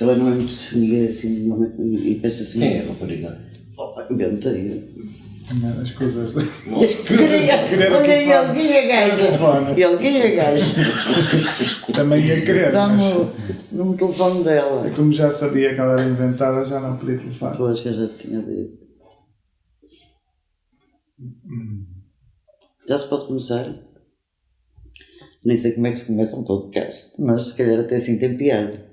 Ela não é muito ninguém assim, e pensa assim... Quem é a rapariga? Benta aí. As coisas... Olha aí, alguém é gajo. E alguém é gajo. Também ia querer, Dá-me mas... o número de telefone dela. Como já sabia que ela era inventada, já não podia telefone. Tu acho que eu já te tinha dito. Já se pode começar? Nem sei como é que se começa um podcast, mas se calhar até assim tem piada.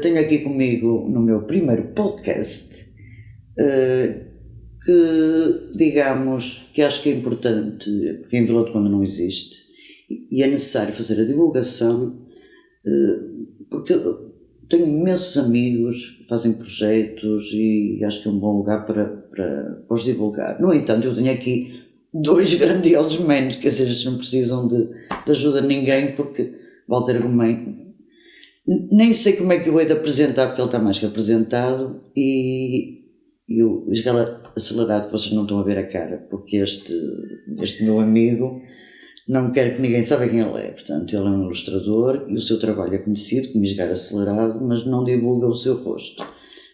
Tenho aqui comigo no meu primeiro podcast que, digamos, que acho que é importante, porque em Vila de Conde não existe, e é necessário fazer a divulgação, porque eu tenho imensos amigos que fazem projetos e acho que é um bom lugar para os divulgar. No entanto, eu tenho aqui dois grandiosos manos, quer dizer, estes não precisam de ajuda de ninguém, porque Walter Gomes, nem sei como é que eu hei de apresentar, porque ele está mais que apresentado, e o esgala acelerado que vocês não estão a ver a cara, porque este meu amigo não quer que ninguém saiba quem ele é. Portanto, ele é um ilustrador e o seu trabalho é conhecido como esgala acelerado, mas não divulga o seu rosto.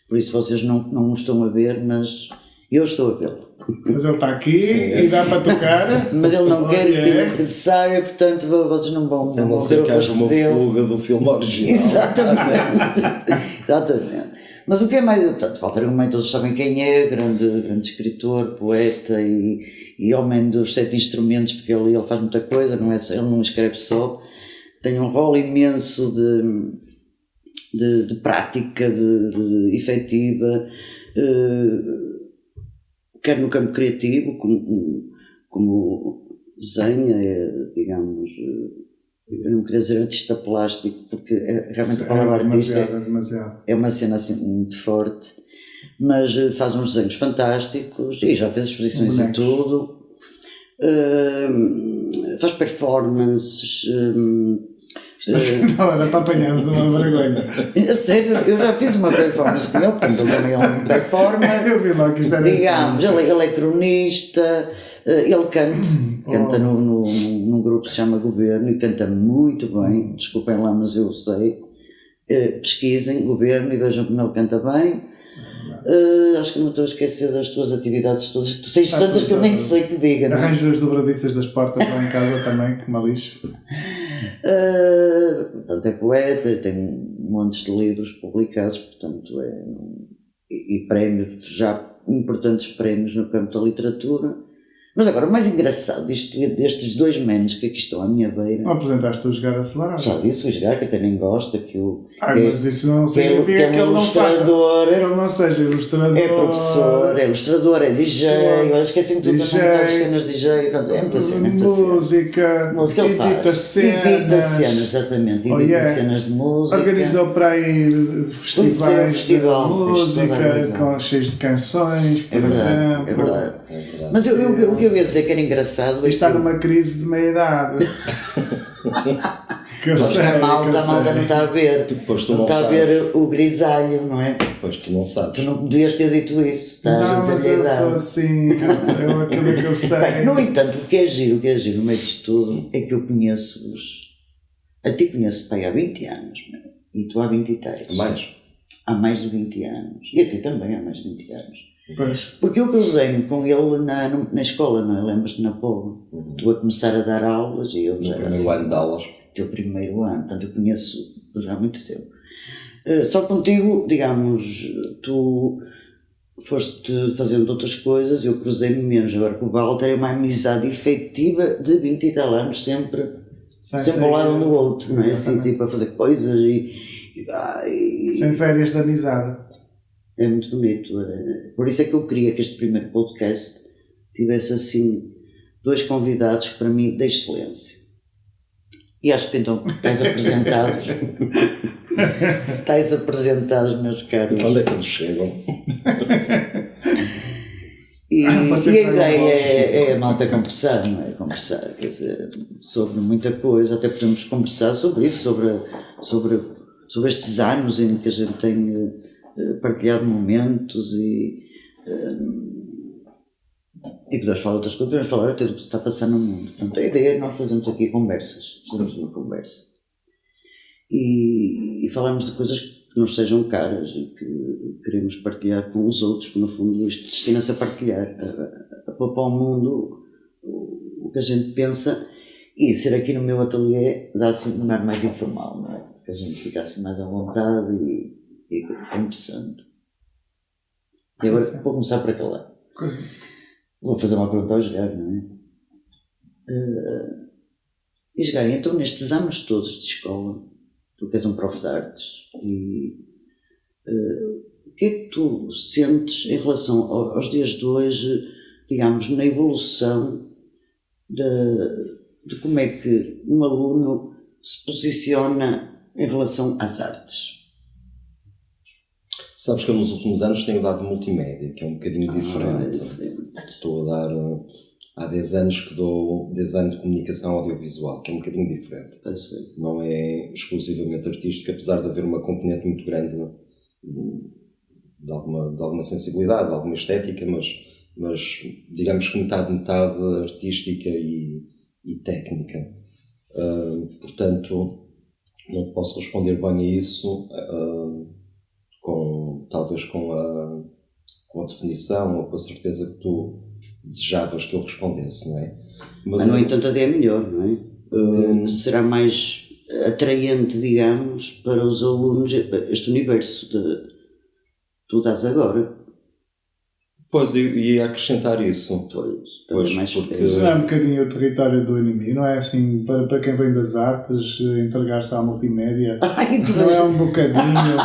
Por isso vocês não o estão a ver, mas eu estou a vê-lo. Mas ele está aqui e dá para tocar. Mas ele não quer que saia, portanto vocês não vão a não ser que haja uma fuga do filme original. Exatamente. Mas o que é mais... Portanto, Walter Gomes, todos sabem quem é, grande escritor, poeta e homem dos 7 instrumentos, porque ele faz muita coisa, não é, ele não escreve só. Tem um rol imenso de prática, de efetiva, quer no campo criativo, como desenha, digamos, eu não queria dizer artista plástico, porque realmente a palavra artista é uma cena assim muito forte, mas faz uns desenhos fantásticos e já fez exposições e tudo, faz performances. Não, era para apanharmos uma vergonha. A sério, eu já fiz uma performance com ele, portanto ele também é um performer. Eu vi lá que isto era... Digamos, ele é cronista, ele canta num grupo que se chama Governo e canta muito bem, desculpem lá, mas eu sei. Pesquisem Governo e vejam como ele canta bem. Acho que não estou a esquecer das tuas atividades todas, tu tens tantas que eu nem sei que diga. Arranjo as dobradiças das portas lá em casa também, que me lixo. Portanto, é poeta, tem montes de livros publicados, portanto, e prémios, já importantes prémios no campo da literatura. Mas agora, o mais engraçado destes dois manos que aqui estão à minha beira... Não apresentaste o Jogar Acelerado? Já disse o Jogar, que até nem gosta, que o... mas isso não significa que ele não faça. Ele não seja ilustrador... É professor, é ilustrador, é DJ, eu esqueci-me tudo, também faz cenas DJ, é muita cena, música, edita cenas, exatamente, edita cenas de música. Organizou para aí festivais de música, cheios de canções, por exemplo. É verdade. Mas o que eu ia dizer que era engraçado... Está numa crise de meia-idade. A malta não está a ver. Não está a ver o grisalho, não é? Pois tu não sabes. Tu não podias ter dito isso. Não, mas eu sou assim. Eu aquilo que eu sei. Bem, no entanto, o que é giro no meio disto tudo é que eu conheço-vos. A ti conheço pai há 20 anos, meu, e tu há 23. Mais? Há mais de 20 anos. E a ti também há mais de 20 anos. Pois. Porque eu casei-me com ele na escola, não é? Lembras-te, na Póvoa? Tu a começar a dar aulas e eu já era assim. No primeiro ano de aulas. Teu primeiro ano, portanto eu conheço já há muito tempo. Só contigo, digamos, tu foste fazendo outras coisas, eu cruzei-me menos. Agora com o Walter é uma amizade efetiva de 20 e tal anos, sempre ao lado um do outro, não é? Assim, tipo, a fazer coisas e sem férias de amizade. É muito bonito. Por isso é que eu queria que este primeiro podcast tivesse assim dois convidados para mim de excelência. E acho que então estás apresentados, meus caros. Quando é que eles chegam? E a ideia é a malta conversar, não é? Conversar, quer dizer, sobre muita coisa, até podemos conversar sobre isso, sobre estes anos em que a gente tem partilhado momentos e podemos falar outras coisas, podemos falar até do que está a passar no mundo. Portanto, a ideia é nós fazemos aqui conversas, fazemos uma conversa e falamos de coisas que nos sejam caras e que queremos partilhar com os outros, porque no fundo isto destina-se a partilhar, a pôr para o mundo o que a gente pensa, e ser aqui no meu ateliê dá assim um ar mais informal, não é? Que a gente fica assim mais à vontade e é interessante. E agora vou começar por aquela. Vou fazer uma pergunta ao Edgar, não é? Edgar, então nestes anos todos de escola, tu que és um prof de artes, e o que é que tu sentes em relação aos dias de hoje, digamos, na evolução de como é que um aluno se posiciona em relação às artes? Sabes que eu nos últimos anos tenho dado multimédia, que é um bocadinho diferente. Estou a dar, há 10 anos que dou design de comunicação audiovisual, que é um bocadinho diferente. Não é exclusivamente artístico, apesar de haver uma componente muito grande de alguma sensibilidade, de alguma estética, mas digamos que metade artística e técnica. Portanto, não posso responder bem a isso talvez com a definição ou com a certeza que tu desejavas que eu respondesse, não é? Mas no entanto até é melhor, não é? Será mais atraente, digamos, para os alunos este universo que tu dás agora. Pois, eu ia acrescentar isso. Pois mais porque isso é um bocadinho o território do inimigo, não é assim, para quem vem das artes, entregar-se à multimédia, não é um bocadinho...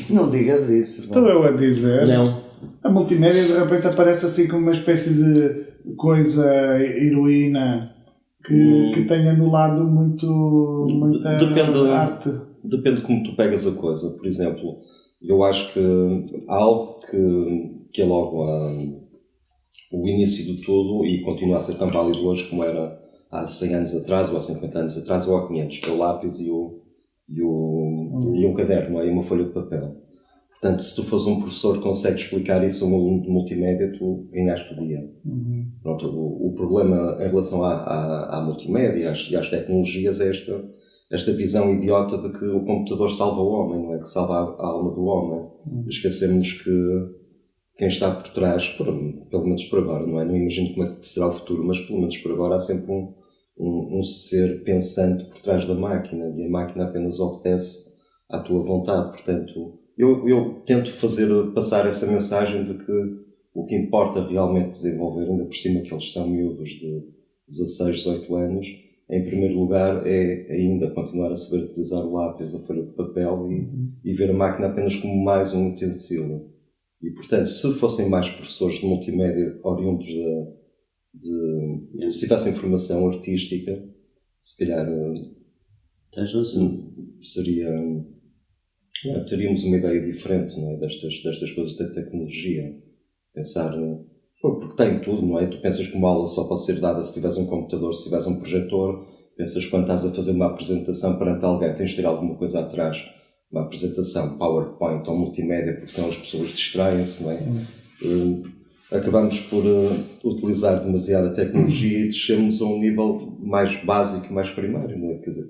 Não digas isso. Estou eu a dizer. Não. A multimédia de repente aparece assim como uma espécie de coisa heroína que tem anulado muita arte. Depende de como tu pegas a coisa. Por exemplo, eu acho que há algo que é logo o início de tudo e continua a ser tão válido hoje como era há 100 anos atrás, ou há 50 anos atrás, ou há 500, que é o lápis e um caderno, não é? E uma folha de papel. Portanto, se tu fores um professor que consegue explicar isso a um aluno de multimédia, tu ganhaste o dia. Pronto, o problema em relação à multimédia e às tecnologias é esta visão idiota de que o computador salva o homem, não é? Que salva a alma do homem. Esquecemos que quem está por trás, pelo menos por agora, não é? Não imagino como é que será o futuro, mas pelo menos por agora há sempre um ser pensante por trás da máquina e a máquina apenas obedece à tua vontade. Portanto, eu tento passar essa mensagem de que o que importa realmente desenvolver, ainda por cima que eles são miúdos de 16, 18 anos, em primeiro lugar é ainda continuar a saber utilizar o lápis, a folha de papel e ver a máquina apenas como mais um utensílio. E, portanto, se fossem mais professores de multimédia oriundos se tivessem formação artística, se calhar teríamos uma ideia diferente, não é? destas coisas da tecnologia. Pensar, porque tem tudo, não é? Tu pensas que uma aula só pode ser dada se tiveres um computador, se tiveres um projetor, pensas que quando estás a fazer uma apresentação perante alguém tens de ter alguma coisa atrás, uma apresentação PowerPoint ou multimédia, porque senão as pessoas distraem-se, não é? Acabamos por utilizar demasiada tecnologia e descemos a um nível mais básico, mais primário, não é? Quer dizer,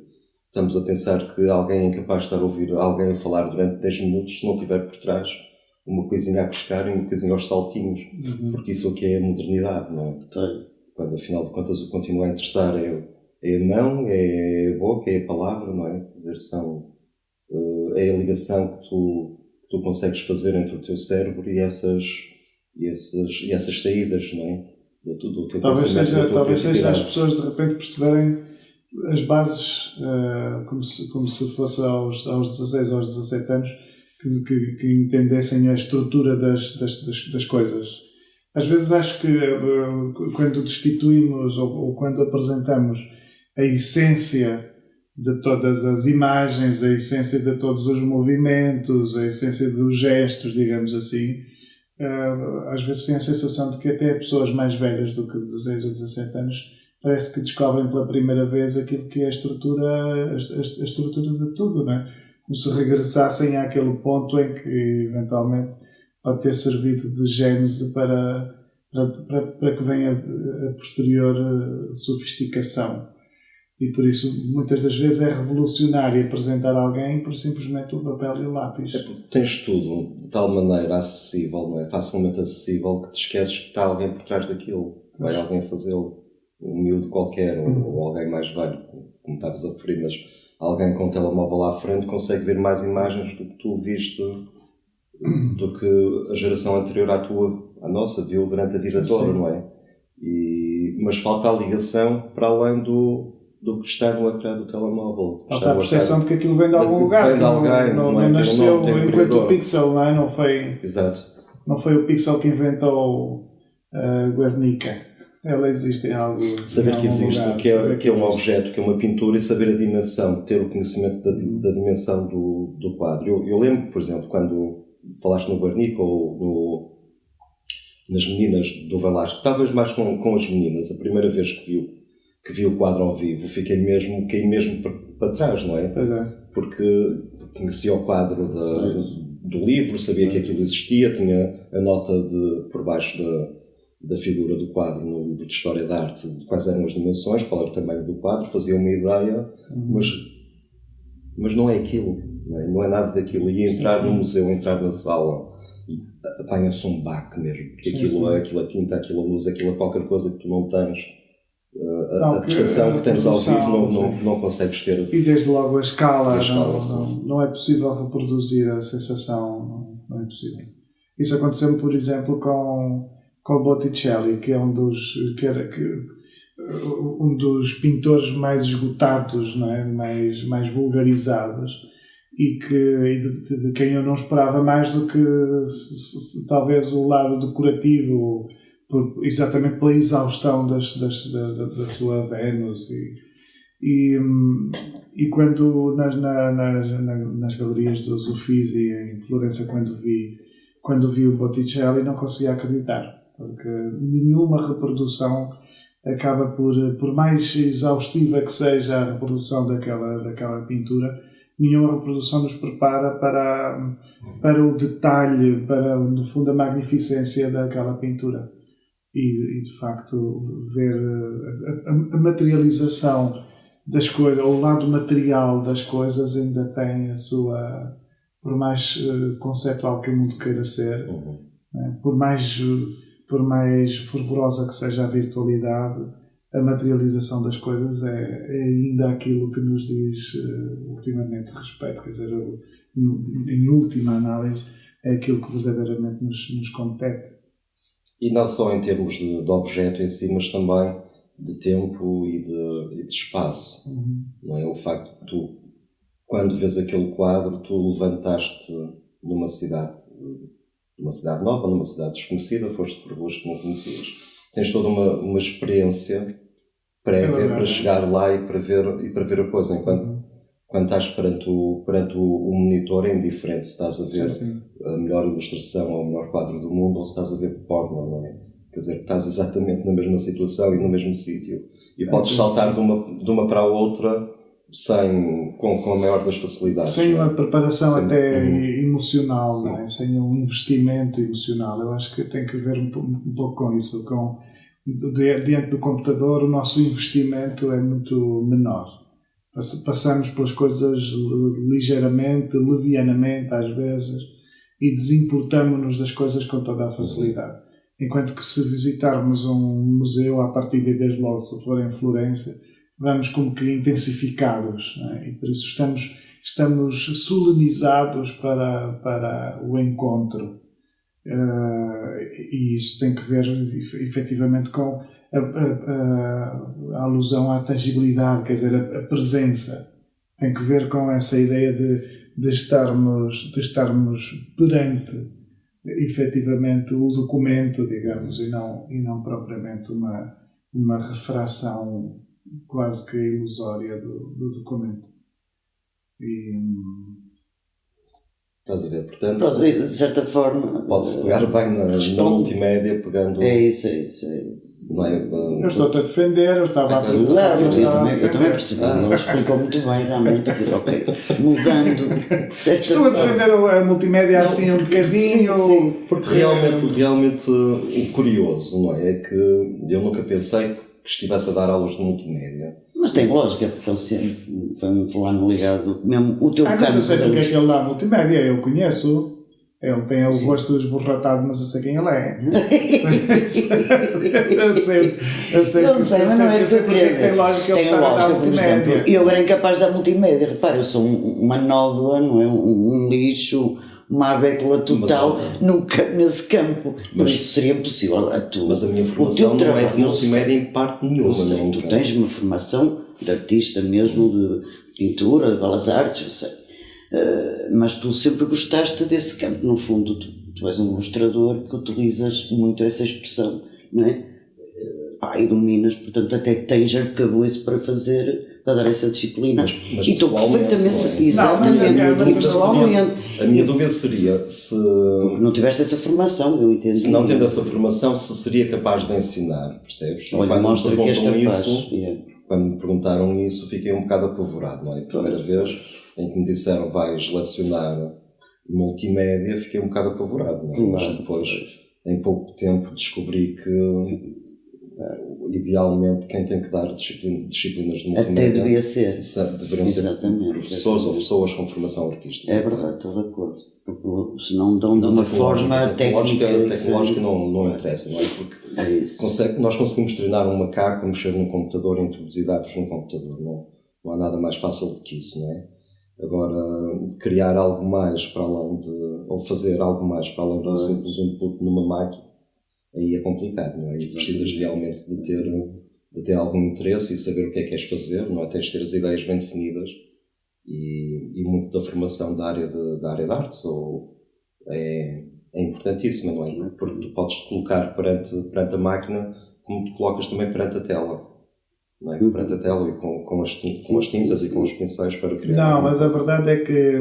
estamos a pensar que alguém é incapaz de estar a ouvir alguém a falar durante 10 minutos se não tiver por trás uma coisinha a pescar e uma coisinha aos saltinhos, porque isso aqui é a modernidade, não é? Quando afinal de contas o que continua a interessar é a mão, é a boca, é a palavra, não é? Quer dizer, é a ligação que tu consegues fazer entre o teu cérebro e essas saídas, não é? Do teu pensamento, talvez seja as pessoas de repente perceberem as bases como se fosse aos 16 ou aos 17 anos que entendessem a estrutura das coisas. Às vezes acho que quando destituímos ou quando apresentamos a essência de todas as imagens, a essência de todos os movimentos, a essência dos gestos, digamos assim, às vezes tenho a sensação de que até pessoas mais velhas do que 16 ou 17 anos parece que descobrem pela primeira vez aquilo que é a estrutura de tudo, não é? Como se regressassem àquele ponto em que eventualmente pode ter servido de gênese para que venha a posterior sofisticação. E por isso, muitas das vezes, é revolucionário apresentar alguém por simplesmente o papel e o lápis. É porque tens tudo de tal maneira acessível, não é? Facilmente acessível, que te esqueces que está alguém por trás daquilo. Vai alguém fazê-lo. Um miúdo qualquer, ou alguém mais velho, como estavas a referir, mas alguém com um telemóvel lá à frente consegue ver mais imagens do que tu viste, do que a geração anterior à nossa, viu durante a vida toda, não é? Mas falta a ligação para além do que está no ecrã do telemóvel. Falta a percepção de que aquilo vem de algum lugar. Vem de alguém, não é? Nasceu Tem um enquanto criador. o pixel, não é? Exato. Não foi o pixel que inventou Guernica. Ela existe em algo. Saber que existe, lugar, que é um objeto, que é uma pintura, e saber a dimensão, ter o conhecimento da dimensão do quadro. Eu lembro, por exemplo, quando falaste no Guernica ou nas meninas do Velasco, talvez mais com as meninas, a primeira vez que vi o quadro ao vivo, caí mesmo para trás, não é? Pois é. Porque conhecia o quadro do livro, sabia que aquilo existia, tinha a nota por baixo da figura do quadro no livro de História da Arte, de quais eram as dimensões, qual era o tamanho do quadro, fazia uma ideia, mas não é aquilo, não é nada daquilo. E entrar no museu, entrar na sala, apanha-se um baque mesmo, porque aquilo a tinta, aquilo a luz, aquilo a qualquer coisa que tu não tens. A percepção que tens ao vivo não consegues ter. E desde logo a escala, sim. não é possível reproduzir a sensação, não é possível. Isso aconteceu-me, por exemplo, com Botticelli, que é um dos pintores mais esgotados, não é? mais vulgarizados, e de quem eu não esperava mais do que talvez o lado decorativo, exatamente pela exaustão da sua Vênus. E quando nas galerias dos Uffizi em Florença, quando vi o Botticelli, não conseguia acreditar, porque nenhuma reprodução acaba por mais exaustiva que seja a reprodução daquela pintura, nenhuma reprodução nos prepara para o detalhe, para, no fundo, a magnificência daquela pintura. E de facto, ver a materialização das coisas, ou o lado material das coisas, ainda tem a sua, por mais conceptual que o mundo queira ser, né? Por mais fervorosa que seja a virtualidade, a materialização das coisas é ainda aquilo que nos diz ultimamente respeito, quer dizer, em última análise, é aquilo que verdadeiramente nos compete. E não só em termos de objeto em si, mas também de tempo e de espaço. Não é? O facto de tu, quando vês aquele quadro, tu levantaste numa cidade nova, numa cidade desconhecida, foste por ruas que não conhecias. Tens toda uma experiência prévia para chegar lá e para ver a coisa. Enquanto quando estás perante o monitor, é indiferente se estás a ver a melhor ilustração ou o melhor quadro do mundo ou se estás a ver porno, não é? Quer dizer, estás exatamente na mesma situação e no mesmo sítio. E podes saltar de uma para a outra com a maior das facilidades. Sem uma preparação até emocional, não é? Sem um investimento emocional. Eu acho que tem que ver um pouco com isso. Diante do computador, o nosso investimento é muito menor. Passamos pelas coisas ligeiramente, levianamente às vezes, e desimportamos-nos das coisas com toda a facilidade. Enquanto que se visitarmos um museu, à partida, desde logo, se for em Florença, vamos como que intensificados, não é? E por isso estamos solenizados para o encontro. E isso tem que ver efetivamente com a alusão à tangibilidade, quer dizer, a presença. Tem que ver com essa ideia de estarmos perante efetivamente o documento, digamos, e não propriamente uma refração quase que ilusória do documento. Estás a ver? Portanto, Pronto, de certa forma, pode-se pegar bem na multimédia, pegando... É isso. Não é? Eu estou-te a defender, eu estava a Claro, eu também percebi, não explicou muito bem, realmente, ok, mudando de certa Estou a defender a multimédia assim um bocadinho. Sim, porque realmente o curioso, não é? É que eu nunca pensei que estivesse a dar aulas de multimédia. Mas tem lógica, porque ele sempre foi um fulano ligado, mesmo o teu Mas eu sei campo. porque é que ele dá multimédia, eu conheço. Ele tem o rosto esborratado, mas eu sei quem ele é. eu sei Mas não é isso que eu queria dizer. Tem lógica ele Tem estar a dar lógica, por exemplo, multimédia. eu era incapaz de dar multimédia. Repara, eu sou uma nódoa, não é? Um lixo, uma abécula total nesse campo. Por isso seria impossível. Mas a minha formação não é de multimédia em parte nenhuma. Não, tu tens uma formação de artista mesmo, de pintura, de belas artes, eu sei. Mas tu sempre gostaste desse campo, no fundo tu és um ilustrador que utilizas muito essa expressão, não é? E dominas, portanto até tens arcabouço para dar essa disciplina. Mas e estou perfeitamente, não é? exatamente, pessoalmente. A minha dúvida seria se... Porque não tiveste essa formação, eu entendi. Se não tendo essa formação, se seria capaz de ensinar, percebes? Olha, mostra que és capaz. Quando me perguntaram isso, fiquei um bocado apavorado, não é? A primeira vez em que me disseram vais lecionar multimédia, fiquei um bocado apavorado, não é? Mas depois, em pouco tempo, descobri que idealmente quem tem que dar disciplinas de multimédia até devia ser. Deveriam ser professores ou pessoas com formação artística. É verdade, estou de acordo. Se não dão de uma forma técnica. Tecnológica não interessa, não é? Porque nós conseguimos treinar um macaco a mexer num computador e introduzir dados num computador. Não há nada mais fácil do que isso, não é? Agora, criar algo mais para além de... ou fazer algo mais para além do simples input numa máquina, aí é complicado, não é? E precisas realmente de ter algum interesse e saber o que é que queres fazer, não é? Tens de ter as ideias bem definidas e muito da formação da área de artes é importantíssima, não é? Porque tu podes te colocar perante a máquina como te colocas também perante a tela, não é? Perante a tela e com as tintas e com os pincéis para criar. Não, mas a verdade é que,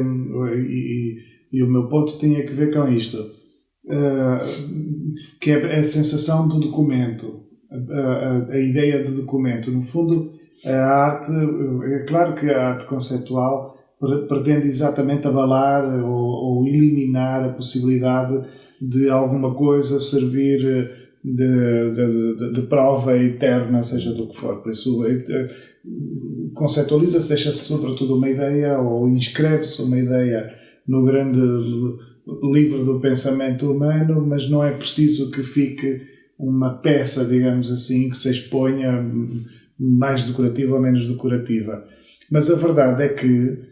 e o meu ponto tinha que ver com isto, que é a sensação do documento, a ideia de documento. No fundo, a arte, é claro que a arte conceptual pretende exatamente abalar ou eliminar a possibilidade de alguma coisa servir de prova eterna, seja do que for. Por isso, conceptualiza-se, deixa-se sobretudo uma ideia ou inscreve-se uma ideia no grande livro do pensamento humano, mas não é preciso que fique uma peça, digamos assim, que se exponha mais decorativa ou menos decorativa. Mas a verdade é que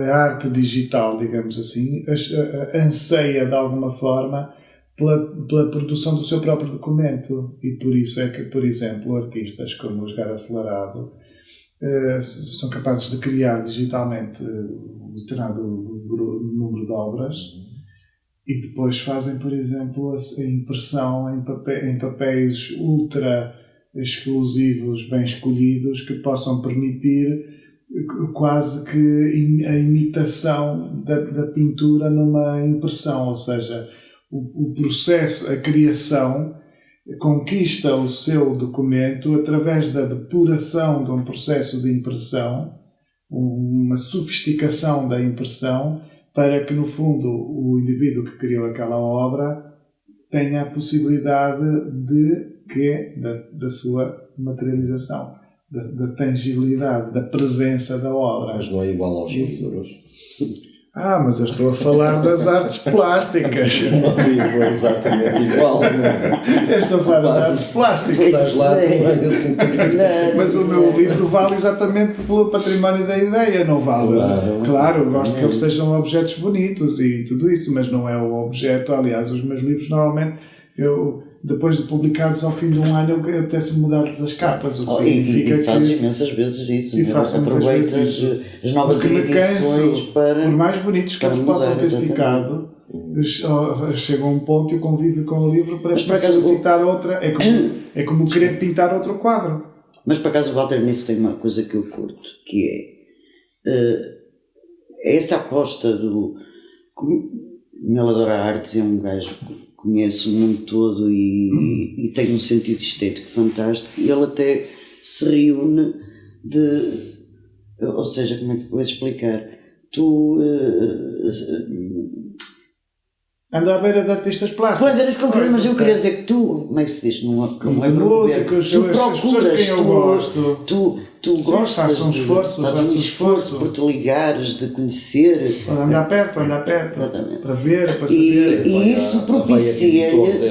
a arte digital, digamos assim, anseia de alguma forma pela produção do seu próprio documento, e por isso é que, por exemplo, artistas como o Jogar Acelerado são capazes de criar digitalmente um determinado número de obras e depois fazem, por exemplo, a impressão em papéis ultra exclusivos, bem escolhidos, que possam permitir quase que a imitação da pintura numa impressão, ou seja, o processo, a criação conquista o seu documento através da depuração de um processo de impressão, uma sofisticação da impressão, para que no fundo o indivíduo que criou aquela obra tenha a possibilidade da sua materialização, da tangibilidade, da presença da obra. Mas não é igual aos livros. Mas eu estou a falar das artes plásticas. Não digo exatamente igual. Eu estou a falar das artes plásticas. Estás lá também, assim, mas o meu livro vale exatamente pelo património da ideia, não vale. Claro, eu gosto que eles sejam objetos bonitos e tudo isso, mas não é o objeto. Aliás, os meus livros normalmente, depois de publicados ao fim de um ano, eu apetece mudar-lhes as capas, o que significa que... E fazes imensas vezes isso, e faço aproveitas as novas edições para... Por mais bonitos que eles possam ter ficado, chega a um ponto e o convívio com o livro parece solicitar outra, é como querer pintar outro quadro. Mas por acaso o Walter nisso tem uma coisa que eu curto, que é essa aposta do... Ele adora artes, é um gajo... Conhece o mundo todo e tem um sentido estético fantástico, e ele até se reúne ou seja, como é que eu vou explicar? Ando à beira de artistas plásticos. Pois era isso que eu queria, mas eu queria dizer que tu como é que se diz? Não é de promover. música, as pessoas de quem eu gosto. Tu Sim, gostas faço um esforço, fazes um esforço por te ligares, de conhecer. Andar perto, Exatamente. para ver, para saber. E isso propicia-lhe ter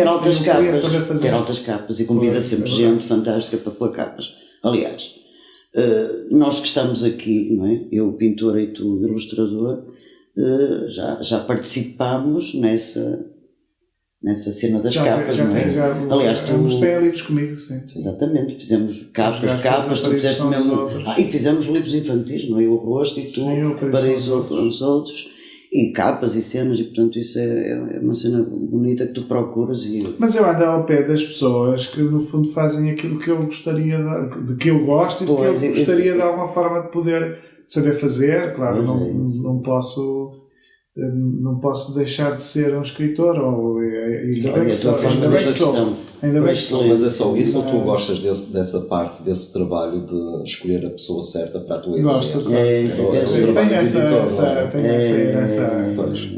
altas capas. Ter altas capas e convida sempre gente fantástica para pôr capas. Aliás, nós que estamos aqui, não é? Eu, pintora, e tu, ilustrador, já participámos nessa cena das capas, não é? Aliás, tu mostrei livros comigo, sim. Exatamente, fizemos capas, tu fizeste mesmo. E fizemos livros infantis, não é? O rosto e tu, Paraíso aos outros, e capas e cenas, e portanto isso é uma cena bonita que tu procuras. Mas eu ando ao pé das pessoas que no fundo fazem aquilo que eu gostaria, de que eu gosto e de que eu gostaria de alguma forma de poder saber fazer. Claro, não posso deixar de ser um escritor, ainda bem que sou. Mas é só isso, ou tu gostas dessa parte, desse trabalho de escolher a pessoa certa para a tua ideia? Gosto, claro. Tenho essa herança.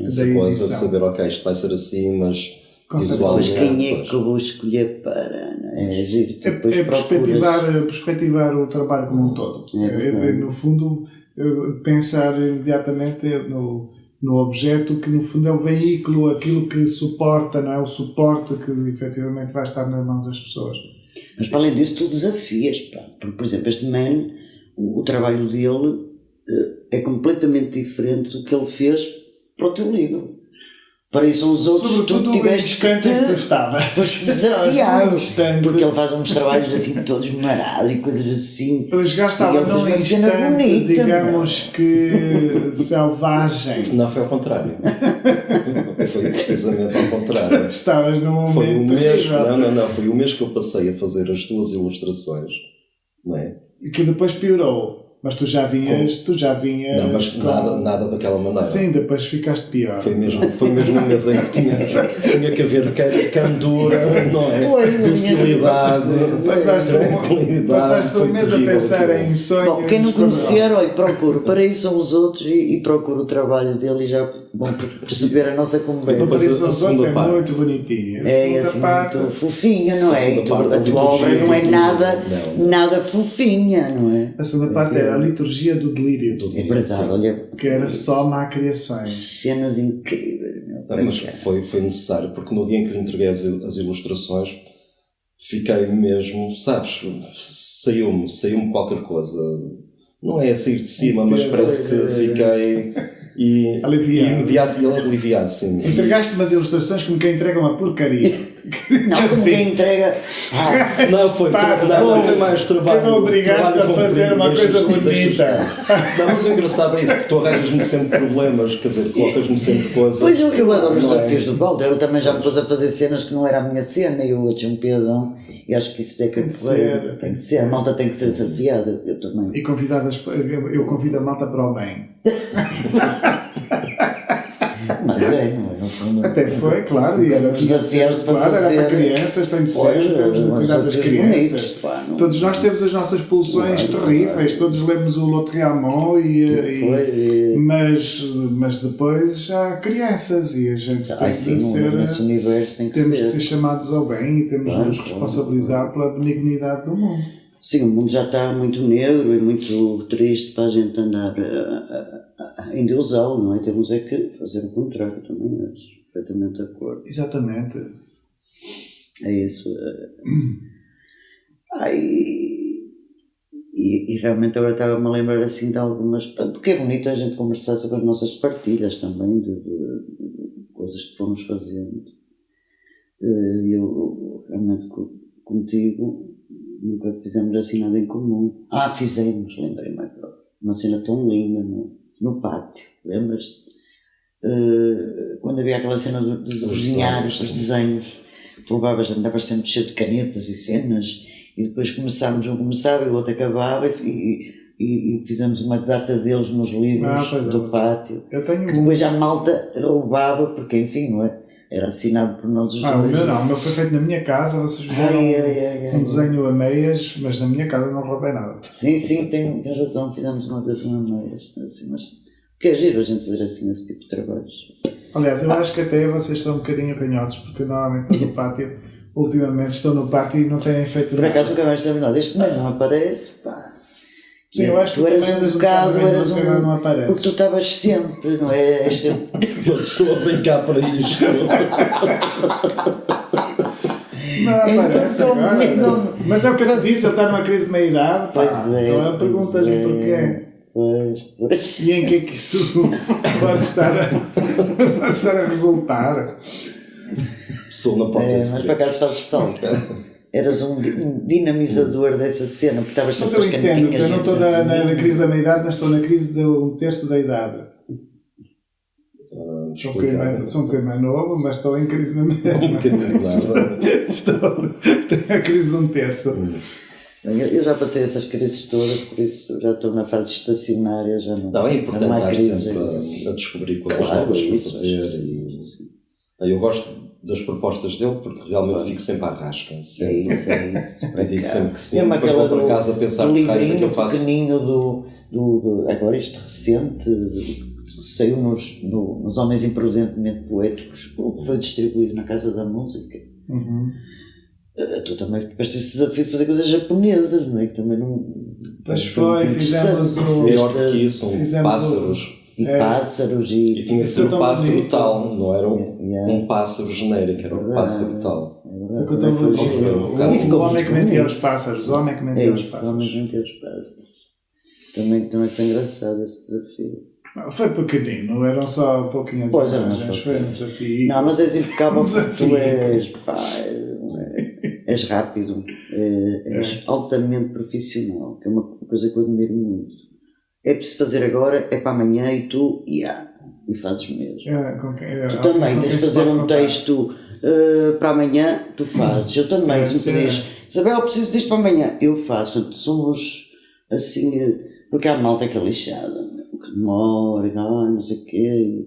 Essa coisa de saber, ok, isto vai ser assim, mas visualmente. Mas quem é que eu vou escolher para? É giro, perspectivar o trabalho como um todo. No fundo, pensar imediatamente no objeto que no fundo é o veículo, aquilo que suporta, não é? O suporte que efetivamente vai estar nas mãos das pessoas. Mas para além disso tu desafias, porque por exemplo este man, o trabalho dele é completamente diferente do que ele fez para o teu livro. Para isso os outros sobretudo tu tiveste que foste desafiar, porque ele faz uns trabalhos assim todos marados e coisas assim. Eu já estava num instante, bonita, digamos que selvagem. Não, foi ao contrário. Foi precisamente ao contrário. Estavas num momento foi o mês, não, foi o mês que eu passei a fazer as tuas ilustrações, não é? E que depois piorou. Mas tu já vinhas. Não, mas nada daquela maneira. Sim, depois ficaste pior. Foi mesmo um mês em que tinha que haver candura, não é? Docilidade, tranquilidade. Passaste um mês a pensar em sonhos. Bom, quem não conhecer, olha, procura. Para isso são os outros e procura o trabalho dele e já vão perceber a nossa conversa. Para isso os outros é muito bonitinho. É assim, muito fofinha, não é? A tua obra não é nada fofinha, não é? A segunda parte é a liturgia do delírio. É verdade, olha. Que era só má criação. Cenas incríveis, meu. Mas foi necessário, porque no dia em que lhe entreguei as ilustrações, fiquei mesmo, sabes, saiu-me qualquer coisa. Não é a sair de cima, mas parece que fiquei... aliviado, sim. Entregaste-me as ilustrações como quem entrega uma porcaria. Não, como quem entrega. Não foi mais trabalho. Que me obrigaste a fazer uma coisa bonita. Não, mas o engraçado é isso, porque tu arranjas-me sempre problemas, quer dizer, colocas-me sempre coisas. Pois eu adoro os desafios do Walter, ele também já me pôs a fazer cenas que não era a minha cena e eu achei um piadão e acho que isso é que tem que ser. A malta tem que ser desafiada, eu também. E eu convido a malta para o bem. Mas não é? No fundo, até foi, claro, e era desafios para claro, fazer. Era para crianças, tem de ser, temos de cuidar das crianças. Bonitos, todos nós temos as nossas pulsões terríveis, todos lemos o Lautréamont mas depois há crianças e a gente tem de ser, nesse universo tem que temos de ser chamados ao bem e temos de nos responsabilizar pela benignidade do mundo. Sim, o mundo já está muito negro e muito triste para a gente andar a endeusá-lo, não é? Temos é que fazer o contrário também, perfeitamente de acordo. Exatamente. É isso. E realmente agora estava-me a lembrar assim de algumas... Porque é bonito a gente conversar sobre as nossas partilhas também, de coisas que fomos fazendo. Eu realmente contigo... Nunca fizemos assim nada em comum. Fizemos, lembrei-me agora. Uma cena tão linda no pátio, lembras-te? Quando havia aquela cena de desenhar os desenhos, tu andavas sempre cheio de canetas e cenas, e depois um começava e o outro acabava, e fizemos uma data deles nos livros do pátio. Que depois a malta roubava, porque enfim, não é? Era assinado por nós os dois. O meu foi feito na minha casa, vocês fizeram um desenho a meias, mas na minha casa não roubei nada. Sim, tens razão, fizemos uma vez a meias, assim, mas Porque é giro a gente fazer assim esse tipo de trabalhos. Aliás, eu acho que até vocês são um bocadinho apanhosos, porque normalmente estou no pátio, ultimamente estou no pátio e não têm feito Por nada. acaso nunca mais tenho nada. Este meio não aparece, pá. Sim, eu acho que tu eras também um andas bocado, bocado eras mas agora não aparece. porque tu estavas sempre, não é? És sempre. Uma pessoa vem cá para isto. Não aparece Então, agora. não- Mas é o que eu te disse, ele está numa crise de meia-idade. Pois pá. é. Agora perguntas-me pois porquê. é, Pois. E em que é que isso pode estar a resultar? A pessoa não pode ter Mas por segredo. acaso fazes falta. Eras um dinamizador dessa cena, porque estavas Mas sempre eu às entendo, cantinhas. eu não estou na crise da meia-idade, mas estou na crise de um terço da idade. Sou um bocadinho mais novo, mas estou em crise da Um meia-idade. bocadinho de nada. Tenho a crise de um terço. Eu já passei essas crises todas, por isso já estou na fase estacionária. Já Não, é importante há estar crise. sempre a descobrir coisas Claro, novas para isso, fazer. acho que E sim. eu gosto das propostas dele porque realmente fico sempre à rasca. É Sempre. isso, é isso. Eu digo sempre que sim. Mesmo Depois aquela vou para casa a pensar do que raios é que eu livrinho faço. pequenino agora este recente, saiu nos Homens Imprudentemente Poéticos, o que foi distribuído na Casa da Música. Uhum. Tu também tiveste esse desafio de fazer coisas japonesas, não é? Que também não. Pois foi, muito fizemos interessante. o- Pior do que isso, Fizemos pássaros. E É. pássaros E e. tinha Isso sido é tão um pássaro bonito. tal, não era Yeah. um pássaro genérico, era um Verdade. pássaro tal. É Ficou verdade, tão também foi bonito. giro. um bocado. E ficou O homem muito que mentia aos bonito. pássaros. O homem que É mentia aos isso, homens pássaros. mentir aos pássaros. Também foi engraçado esse desafio. Não, foi pequenino, eram só pouquinhas Pois é, mas imagens, foi. foi um desafio. Não, mas és impecável porque tu Desafio. és, pá, és rápido, és altamente profissional, que é uma coisa que eu admiro muito. É preciso fazer agora, é para amanhã e tu, e fazes mesmo. Tu também tens de fazer um texto para amanhã, tu fazes. Eu também, se me pedires, Isabel, preciso disto para amanhã, eu faço. Portanto, somos assim, porque há malta que é lixada, que demora, não sei o quê,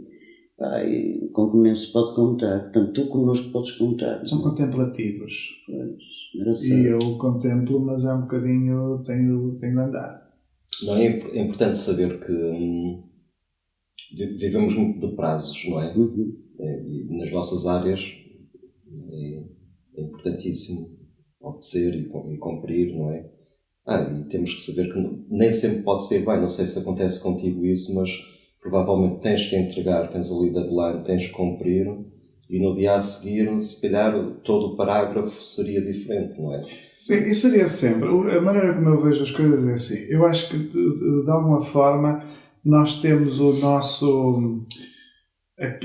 e com que nem se pode contar. Portanto, tu connosco podes contar. São contemplativos. Pois, engraçado. E eu contemplo, mas é um bocadinho, tenho de andar. Não, é importante saber que vivemos muito de prazos, não é? Uhum. E nas nossas áreas é importantíssimo obedecer e cumprir, não é? E temos que saber que nem sempre pode ser bem, não sei se acontece contigo isso, mas provavelmente tens que entregar, tens ali deadline, tens que cumprir, e no dia a seguir, se calhar, todo o parágrafo seria diferente, não é? Sim, isso seria sempre. A maneira como eu vejo as coisas é assim. Eu acho que, de alguma forma, nós temos o nosso...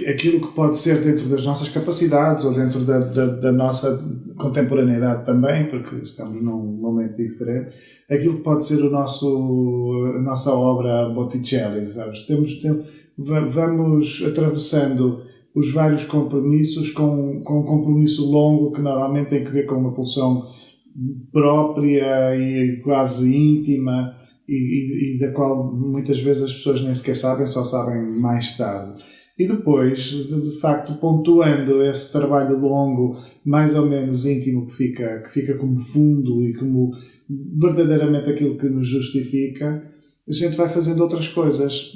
aquilo que pode ser dentro das nossas capacidades ou dentro da nossa contemporaneidade também, porque estamos num momento diferente, aquilo que pode ser a nossa obra Botticelli, sabes? Vamos atravessando os vários compromissos com um compromisso longo que normalmente tem que ver com uma pulsão própria e quase íntima e da qual muitas vezes as pessoas nem sequer sabem, só sabem mais tarde. E depois, de facto, pontuando esse trabalho longo, mais ou menos íntimo, que fica como fundo e como verdadeiramente aquilo que nos justifica, a gente vai fazendo outras coisas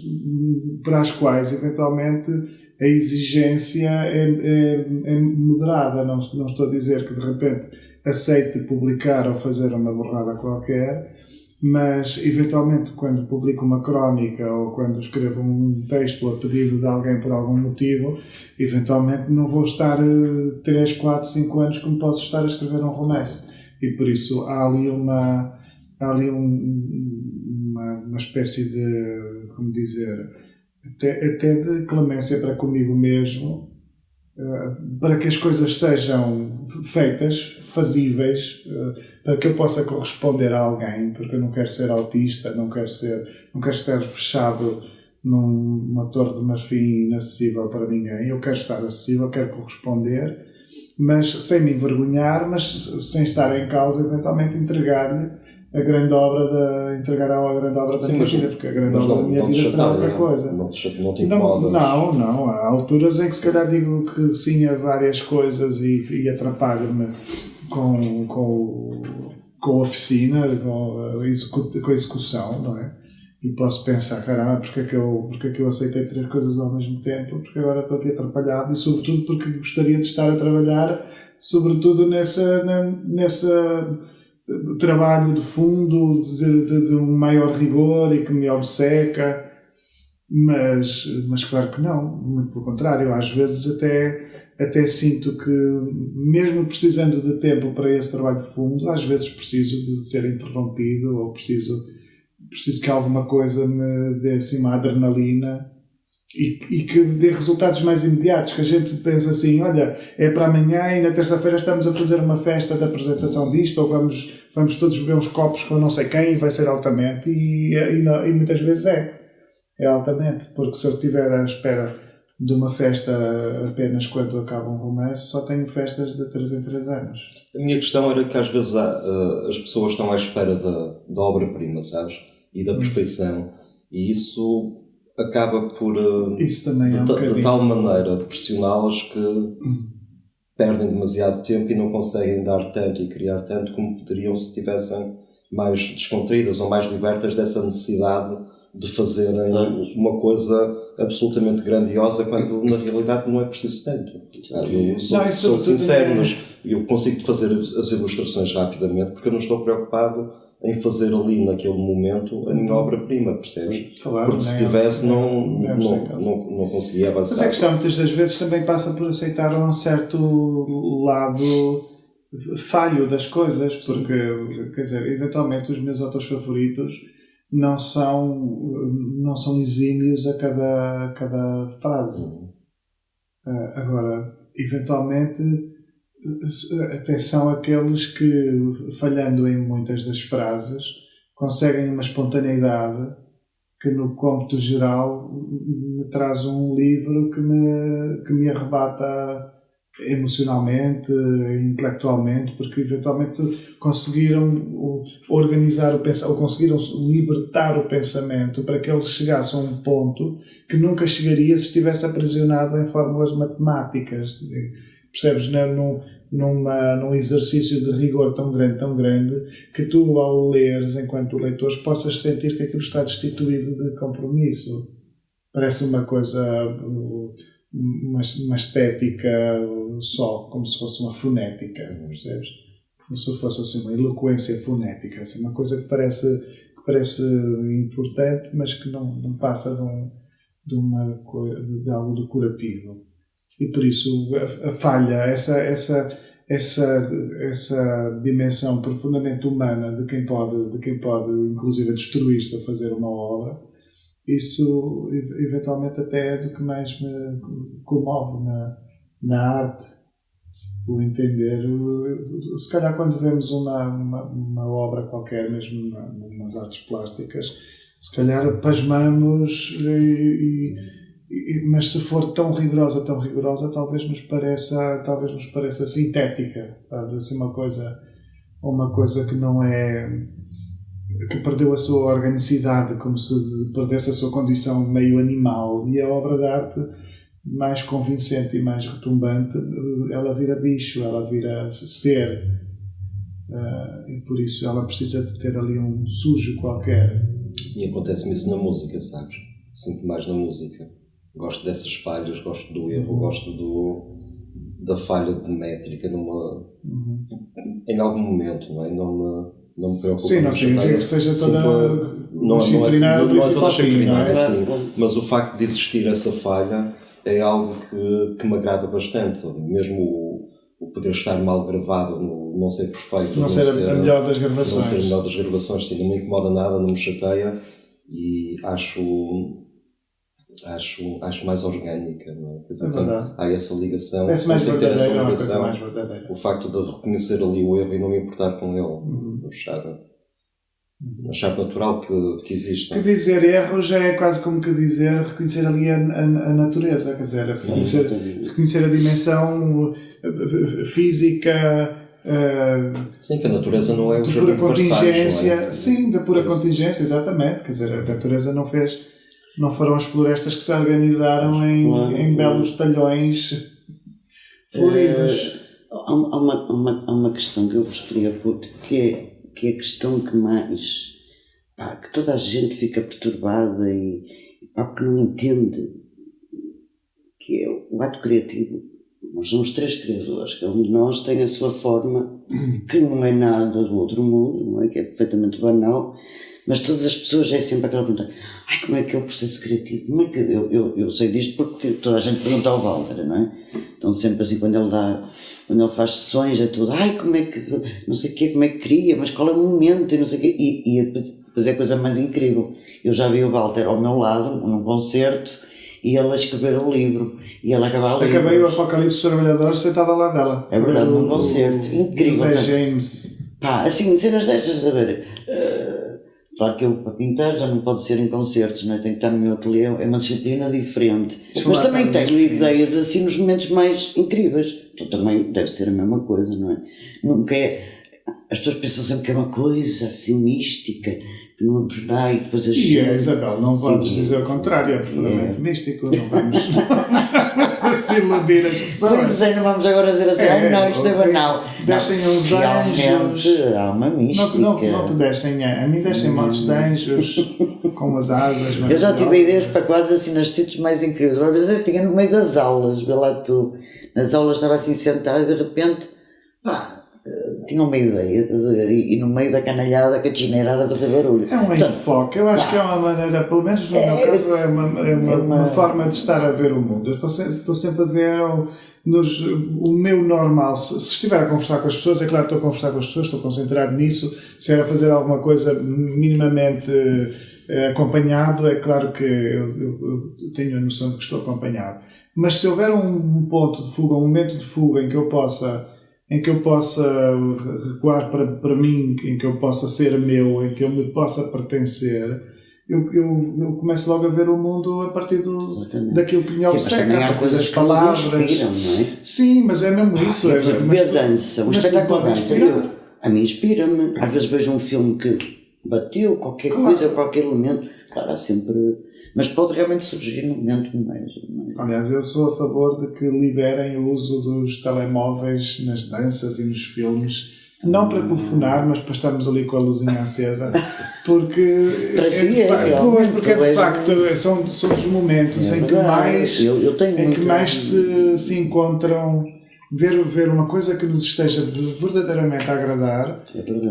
para as quais, eventualmente, a exigência é moderada. Não estou a dizer que, de repente, aceite publicar ou fazer uma borrada qualquer, mas, eventualmente, quando publico uma crónica ou quando escrevo um texto a pedido de alguém por algum motivo, eventualmente não vou estar 3, 4, 5 anos como posso estar a escrever um romance. E, por isso, há ali uma espécie de, como dizer, até de clemência para comigo mesmo, para que as coisas sejam feitas, fazíveis, para que eu possa corresponder a alguém, porque eu não quero ser autista, não quero estar fechado numa torre de marfim inacessível para ninguém. Eu quero estar acessível, quero corresponder, mas sem me envergonhar, mas sem estar em causa, eventualmente entregar-lhe a grande obra da minha vida, porque a grande obra da minha vida será outra coisa. Não te incomodas? Não. Há alturas em que se calhar digo que sim a várias coisas e atrapalho-me com a oficina, com a execução, não é? e posso pensar, caramba, porque é que eu aceitei 3 coisas ao mesmo tempo, porque agora estou aqui atrapalhado, e sobretudo porque gostaria de estar a trabalhar, sobretudo nessa trabalho de fundo, de um maior rigor e que me obceca, mas claro que não, muito pelo contrário, às vezes até sinto que, mesmo precisando de tempo para esse trabalho de fundo, às vezes preciso de ser interrompido, ou preciso que alguma coisa me dê assim uma adrenalina e que dê resultados mais imediatos, que a gente pensa assim, olha, é para amanhã e na terça-feira estamos a fazer uma festa de apresentação disto, ou vamos todos beber uns copos com não sei quem e vai ser altamente, e muitas vezes é altamente, porque se eu estiver à espera de uma festa apenas quando acaba um romance, só tenho festas de 3 em 3 anos. A minha questão era que às vezes as pessoas estão à espera da obra-prima, sabes? E da perfeição. E isso acaba por, isso também de tal maneira, pressioná-las que perdem demasiado tempo e não conseguem dar tanto e criar tanto como poderiam se estivessem mais descontraídas ou mais libertas dessa necessidade de fazerem uma coisa absolutamente grandiosa, quando na realidade não é preciso tanto. Eu sou sincero, mas eu consigo fazer as ilustrações rapidamente porque eu não estou preocupado em fazer ali naquele momento a minha obra-prima, percebes? Claro, porque se tivesse não conseguia avançar. Mas a questão muitas das vezes também passa por aceitar um certo lado falho das coisas, porque, quer dizer, eventualmente os meus autores favoritos não são exímios a cada frase. Agora, eventualmente, até são aqueles que, falhando em muitas das frases, conseguem uma espontaneidade que, no cômputo geral, me traz um livro que me arrebata emocionalmente, intelectualmente, porque eventualmente conseguiram organizar o pensamento, ou conseguiram libertar o pensamento para que ele chegasse a um ponto que nunca chegaria se estivesse aprisionado em fórmulas matemáticas. Percebes? Num exercício de rigor tão grande, que tu, ao leres, enquanto leitores, possas sentir que aquilo está destituído de compromisso. Parece uma coisa, uma estética só, como se fosse uma fonética, percebes? Como se fosse assim, uma eloquência fonética, assim, uma coisa que parece importante, mas que não passa de algo decorativo. E por isso a falha, essa dimensão profundamente humana de quem pode inclusive destruir-se a fazer uma obra, isso eventualmente até é do que mais me comove na arte, o entender. Se calhar quando vemos uma obra qualquer, mesmo nas artes plásticas, se calhar pasmamos, mas se for tão rigorosa, talvez nos pareça sintética, sabe? Assim, uma coisa que não é, que perdeu a sua organicidade, como se perdesse a sua condição meio animal, e a obra de arte mais convincente e mais retumbante, ela vira bicho, ela vira ser, e por isso ela precisa de ter ali um sujo qualquer. E acontece-me isso na música, sabes? Sinto mais na música. Gosto dessas falhas, gosto do erro, gosto da falha de métrica em algum momento, não é? Não me preocupa. Sim, não significa que seja toda chifrinada do princípio ao fim, não é? Mas o facto de existir essa falha é algo que me agrada bastante. Mesmo o poder estar mal gravado, não ser perfeito, não ser a melhor das gravações. Não ser a melhor das gravações, sim, não me incomoda nada, não me chateia, e acho mais orgânica, não é? Pois é, então, verdade. Há essa ligação. Parece mais verdadeira. O facto de reconhecer ali o erro e não me importar com ele, achar natural que existe. Que dizer erro já é quase como que dizer reconhecer ali a natureza, quer dizer, reconhecer a dimensão física. Sim, que a natureza não é o de pura contingência. Não é? Sim, da pura contingência, exatamente. Quer dizer, a natureza não foram as florestas que se organizaram em belos talhões floridos. Há uma questão que eu gostaria de pôr, que é a questão que mais pá, que toda a gente fica perturbada e pá, porque não entende que é o ato criativo. Nós somos 3 criadores, cada um de nós tem a sua forma, que não é nada do outro mundo, não é? Que é perfeitamente banal, mas todas as pessoas é sempre aquela pergunta: ai, como é que é o processo criativo? Como é que eu sei disto porque toda a gente pergunta ao Walter, não é? Então sempre assim, quando ele faz sessões, é tudo: ai, como é que, não sei o quê, como é que cria, mas qual é o momento, e não sei o quê, e depois é a coisa mais incrível. Eu já vi o Walter ao meu lado, num concerto, e ele a escrever o livro, e ele acabava a ler. Acabei o Apocalipse dos Trabalhadores sentado ao lado dela. É verdade, num concerto incrível. José James. Pá, assim, cenas destas, a ver. Claro que eu, para pintar, já não pode ser em concertos, não é? Tem que estar no meu ateliê, é uma disciplina diferente. Mas também tenho ideias assim nos momentos mais incríveis. Então também deve ser a mesma coisa, não é? Nunca é. As pessoas pensam sempre que é uma coisa assim mística, que não dá e depois as. E a Isabel, não podes Sim, dizer o contrário, é profundamente místico, não vamos assim iludir as pessoas. Pois é, não vamos agora dizer assim: ai não, isto é banal. Deixem uns realmente anjos. Há uma mística. Não te deixem, a mim deixem montes de anjos com as asas. Eu já tive ideias para quase assim nos sítios mais incríveis. Às vezes eu tinha no meio das aulas, vê lá tu. Nas aulas estava assim sentado e de repente, pá, tinha uma ideia, estás a ver? E no meio da canalhada, com a chineirada a fazer barulho. É um enfoque, eu acho que é uma maneira, pelo menos no meu caso, é uma forma de estar a ver o mundo. Eu estou sempre a ver o meu normal. Se estiver a conversar com as pessoas, é claro que estou a conversar com as pessoas, estou concentrado nisso. Se é a fazer alguma coisa minimamente acompanhado, é claro que eu tenho a noção de que estou acompanhado. Mas se houver um ponto de fuga, um momento de fuga em que eu possa recuar para mim, em que eu possa ser meu, em que eu me possa pertencer, eu começo logo a ver o mundo a partir daquilo que me obceca, há coisas das palavras. Que nos inspiram, não é? Sim, mas é mesmo isso. Ver a dança, um espetáculo de dança. A mim inspira-me. Às vezes vejo um filme que bateu, qualquer coisa, qualquer elemento. Claro, há sempre. Mas pode realmente surgir no momento mesmo. Aliás, eu sou a favor de que liberem o uso dos telemóveis nas danças e nos filmes. Não para telefonar, mas para estarmos ali com a luzinha acesa. Porque de facto são dos momentos em que mais se encontram. Ver uma coisa que nos esteja verdadeiramente a agradar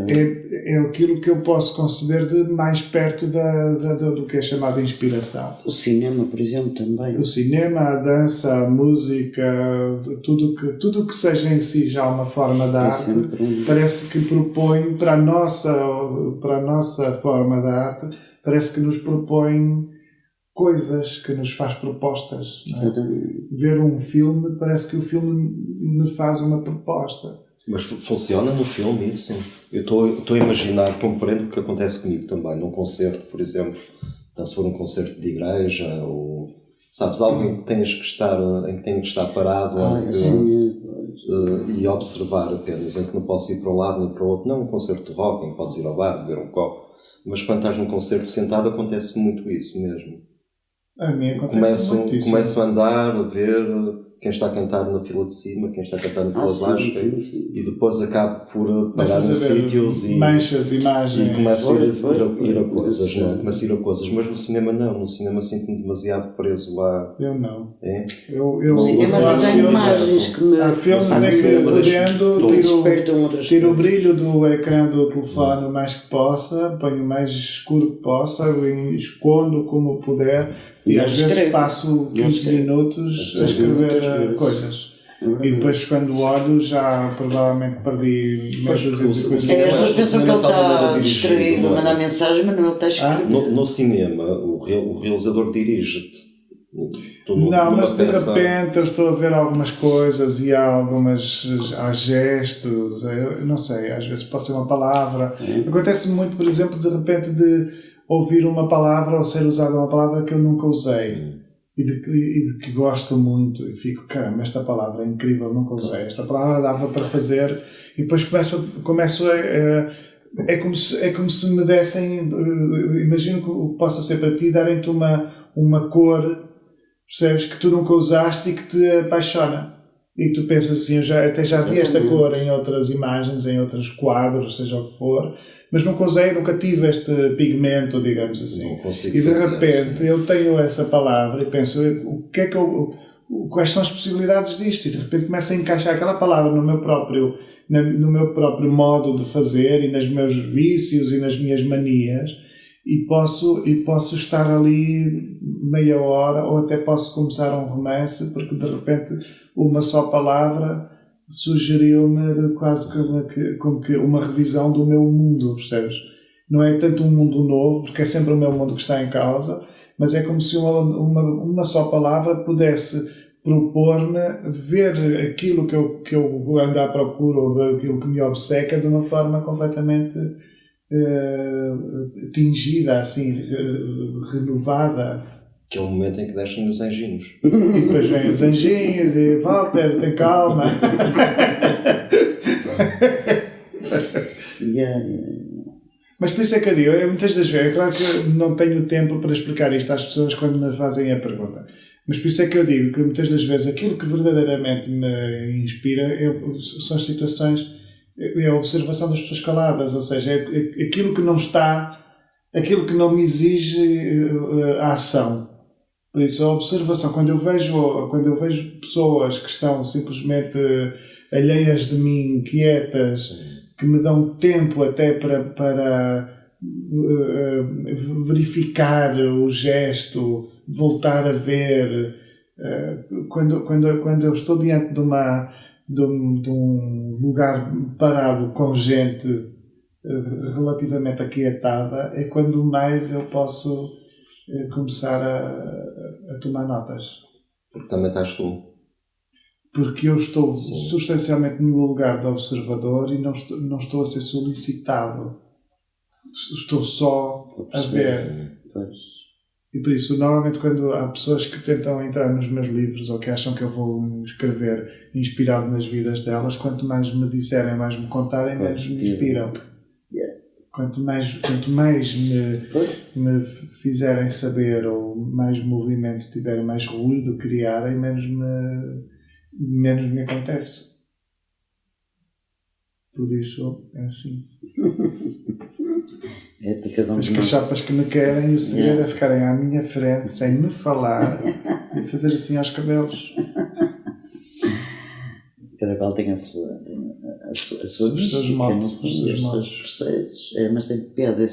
é aquilo que eu posso conceber de mais perto do que é chamado de inspiração. O cinema, por exemplo, também. O cinema, a dança, a música, tudo que seja em si já uma forma de arte, parece que propõe para a nossa forma de arte, parece que nos propõe coisas, que nos faz propostas. Não é? Ver um filme, parece que o filme me faz uma proposta. Mas funciona no filme isso? Eu estou a imaginar, compreendo o que acontece comigo também, num concerto, por exemplo, então, se for um concerto de igreja, ou sabes, algo em que tenhas que estar parado e observar apenas, em que não posso ir para um lado nem para o outro. Não um concerto de rock, em que podes ir ao bar, beber um copo, mas quando estás num concerto sentado acontece muito isso mesmo. A mim acontece muito isso. Começo a andar, a ver quem está a cantar na fila de cima, quem está a cantar na fila de baixo, e depois acabo por parar em sítios e manchas, imagens, e começo a ir a coisas, não é? Começo a ir a coisas, mas no cinema não, no cinema sinto-me demasiado preso lá. Eu não. É? No cinema mas há imagens que me... Há filmes em que tiro o brilho do ecrã do telefone o mais que possa, ponho o mais escuro que possa, escondo como puder. E às vezes passo 15 minutos a escrever coisas. E depois, quando olho, já provavelmente perdi meia dúzia de coisas. As pessoas pensam que ele está distraído, mandar mensagem, mas não, ele está a escrever. No cinema, o realizador dirige-te. Não, mas de repente eu estou a ver algumas coisas e há gestos, eu não sei, às vezes pode ser uma palavra. Acontece muito, por exemplo, de repente de ouvir uma palavra ou ser usada uma palavra que eu nunca usei e de que gosto muito e fico, caramba, esta palavra é incrível, nunca usei, esta palavra dava para fazer, e depois começo a é como se me dessem, imagino que possa ser para ti, darem-te uma cor, percebes, que tu nunca usaste e que te apaixona. e tu pensas assim, até já vi esta cor em outras imagens, em outros quadros, seja o que for, mas nunca usei, nunca tive este pigmento, digamos assim. Não consigo E de fazer, repente sim. eu tenho essa palavra e penso, o que é que quais são as possibilidades disto? E de repente começo a encaixar aquela palavra no meu próprio modo de fazer e nos meus vícios e nas minhas manias, e posso estar ali meia hora, ou até posso começar um romance, porque de repente uma só palavra sugeriu-me quase como que uma revisão do meu mundo, percebes? Não é tanto um mundo novo, porque é sempre o meu mundo que está em causa, mas é como se uma só palavra pudesse propor-me ver aquilo que eu ando à procura, ou aquilo que me obceca, de uma forma completamente tingida, assim, renovada. Que é o momento em que descem os anjinhos. E depois vêm os anjinhos e Walter, tem calma. Mas por isso é que eu digo, muitas das vezes, é claro que não tenho tempo para explicar isto às pessoas quando me fazem a pergunta, mas por isso é que eu digo que muitas das vezes aquilo que verdadeiramente me inspira são as situações, é a observação das pessoas caladas, ou seja, é aquilo que não está, aquilo que não me exige a ação. Por isso, a observação, quando eu vejo pessoas que estão simplesmente alheias de mim, quietas, que me dão tempo até para verificar o gesto, voltar a ver, quando eu estou diante de um lugar parado com gente relativamente aquietada, é quando mais eu posso começar a tomar notas. Porque também estás tu. Porque eu estou Sim. substancialmente no lugar do observador e não estou a ser solicitado. Estou só a ver. E por isso, normalmente, quando há pessoas que tentam entrar nos meus livros ou que acham que eu vou escrever inspirado nas vidas delas, quanto mais me disserem, mais me contarem, menos me inspiram. Quanto mais me fizerem saber, ou mais movimento tiverem, mais ruído criarem, menos me acontece. Por isso é assim. As cachapas que me querem, o segredo é ficarem à minha frente sem me falar e fazer assim aos cabelos. Cada qual tem a sua mística, os seus processos. Mas tem piada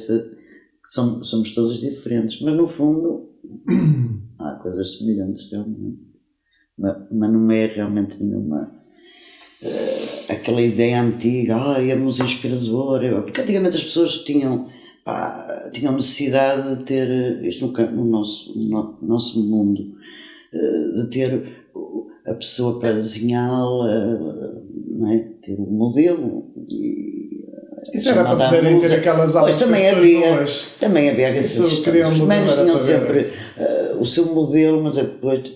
somos todos diferentes, mas no fundo há coisas semelhantes realmente. Mas não é realmente nenhuma aquela ideia antiga, a música inspiradora, porque antigamente as pessoas tinham necessidade de ter isto no nosso mundo, de ter a pessoa para desenhá-la, não é? Ter um modelo e isso era para poderem ter aquelas aulas. Também havia essas queriam os meninos tinham sempre o seu modelo, mas depois,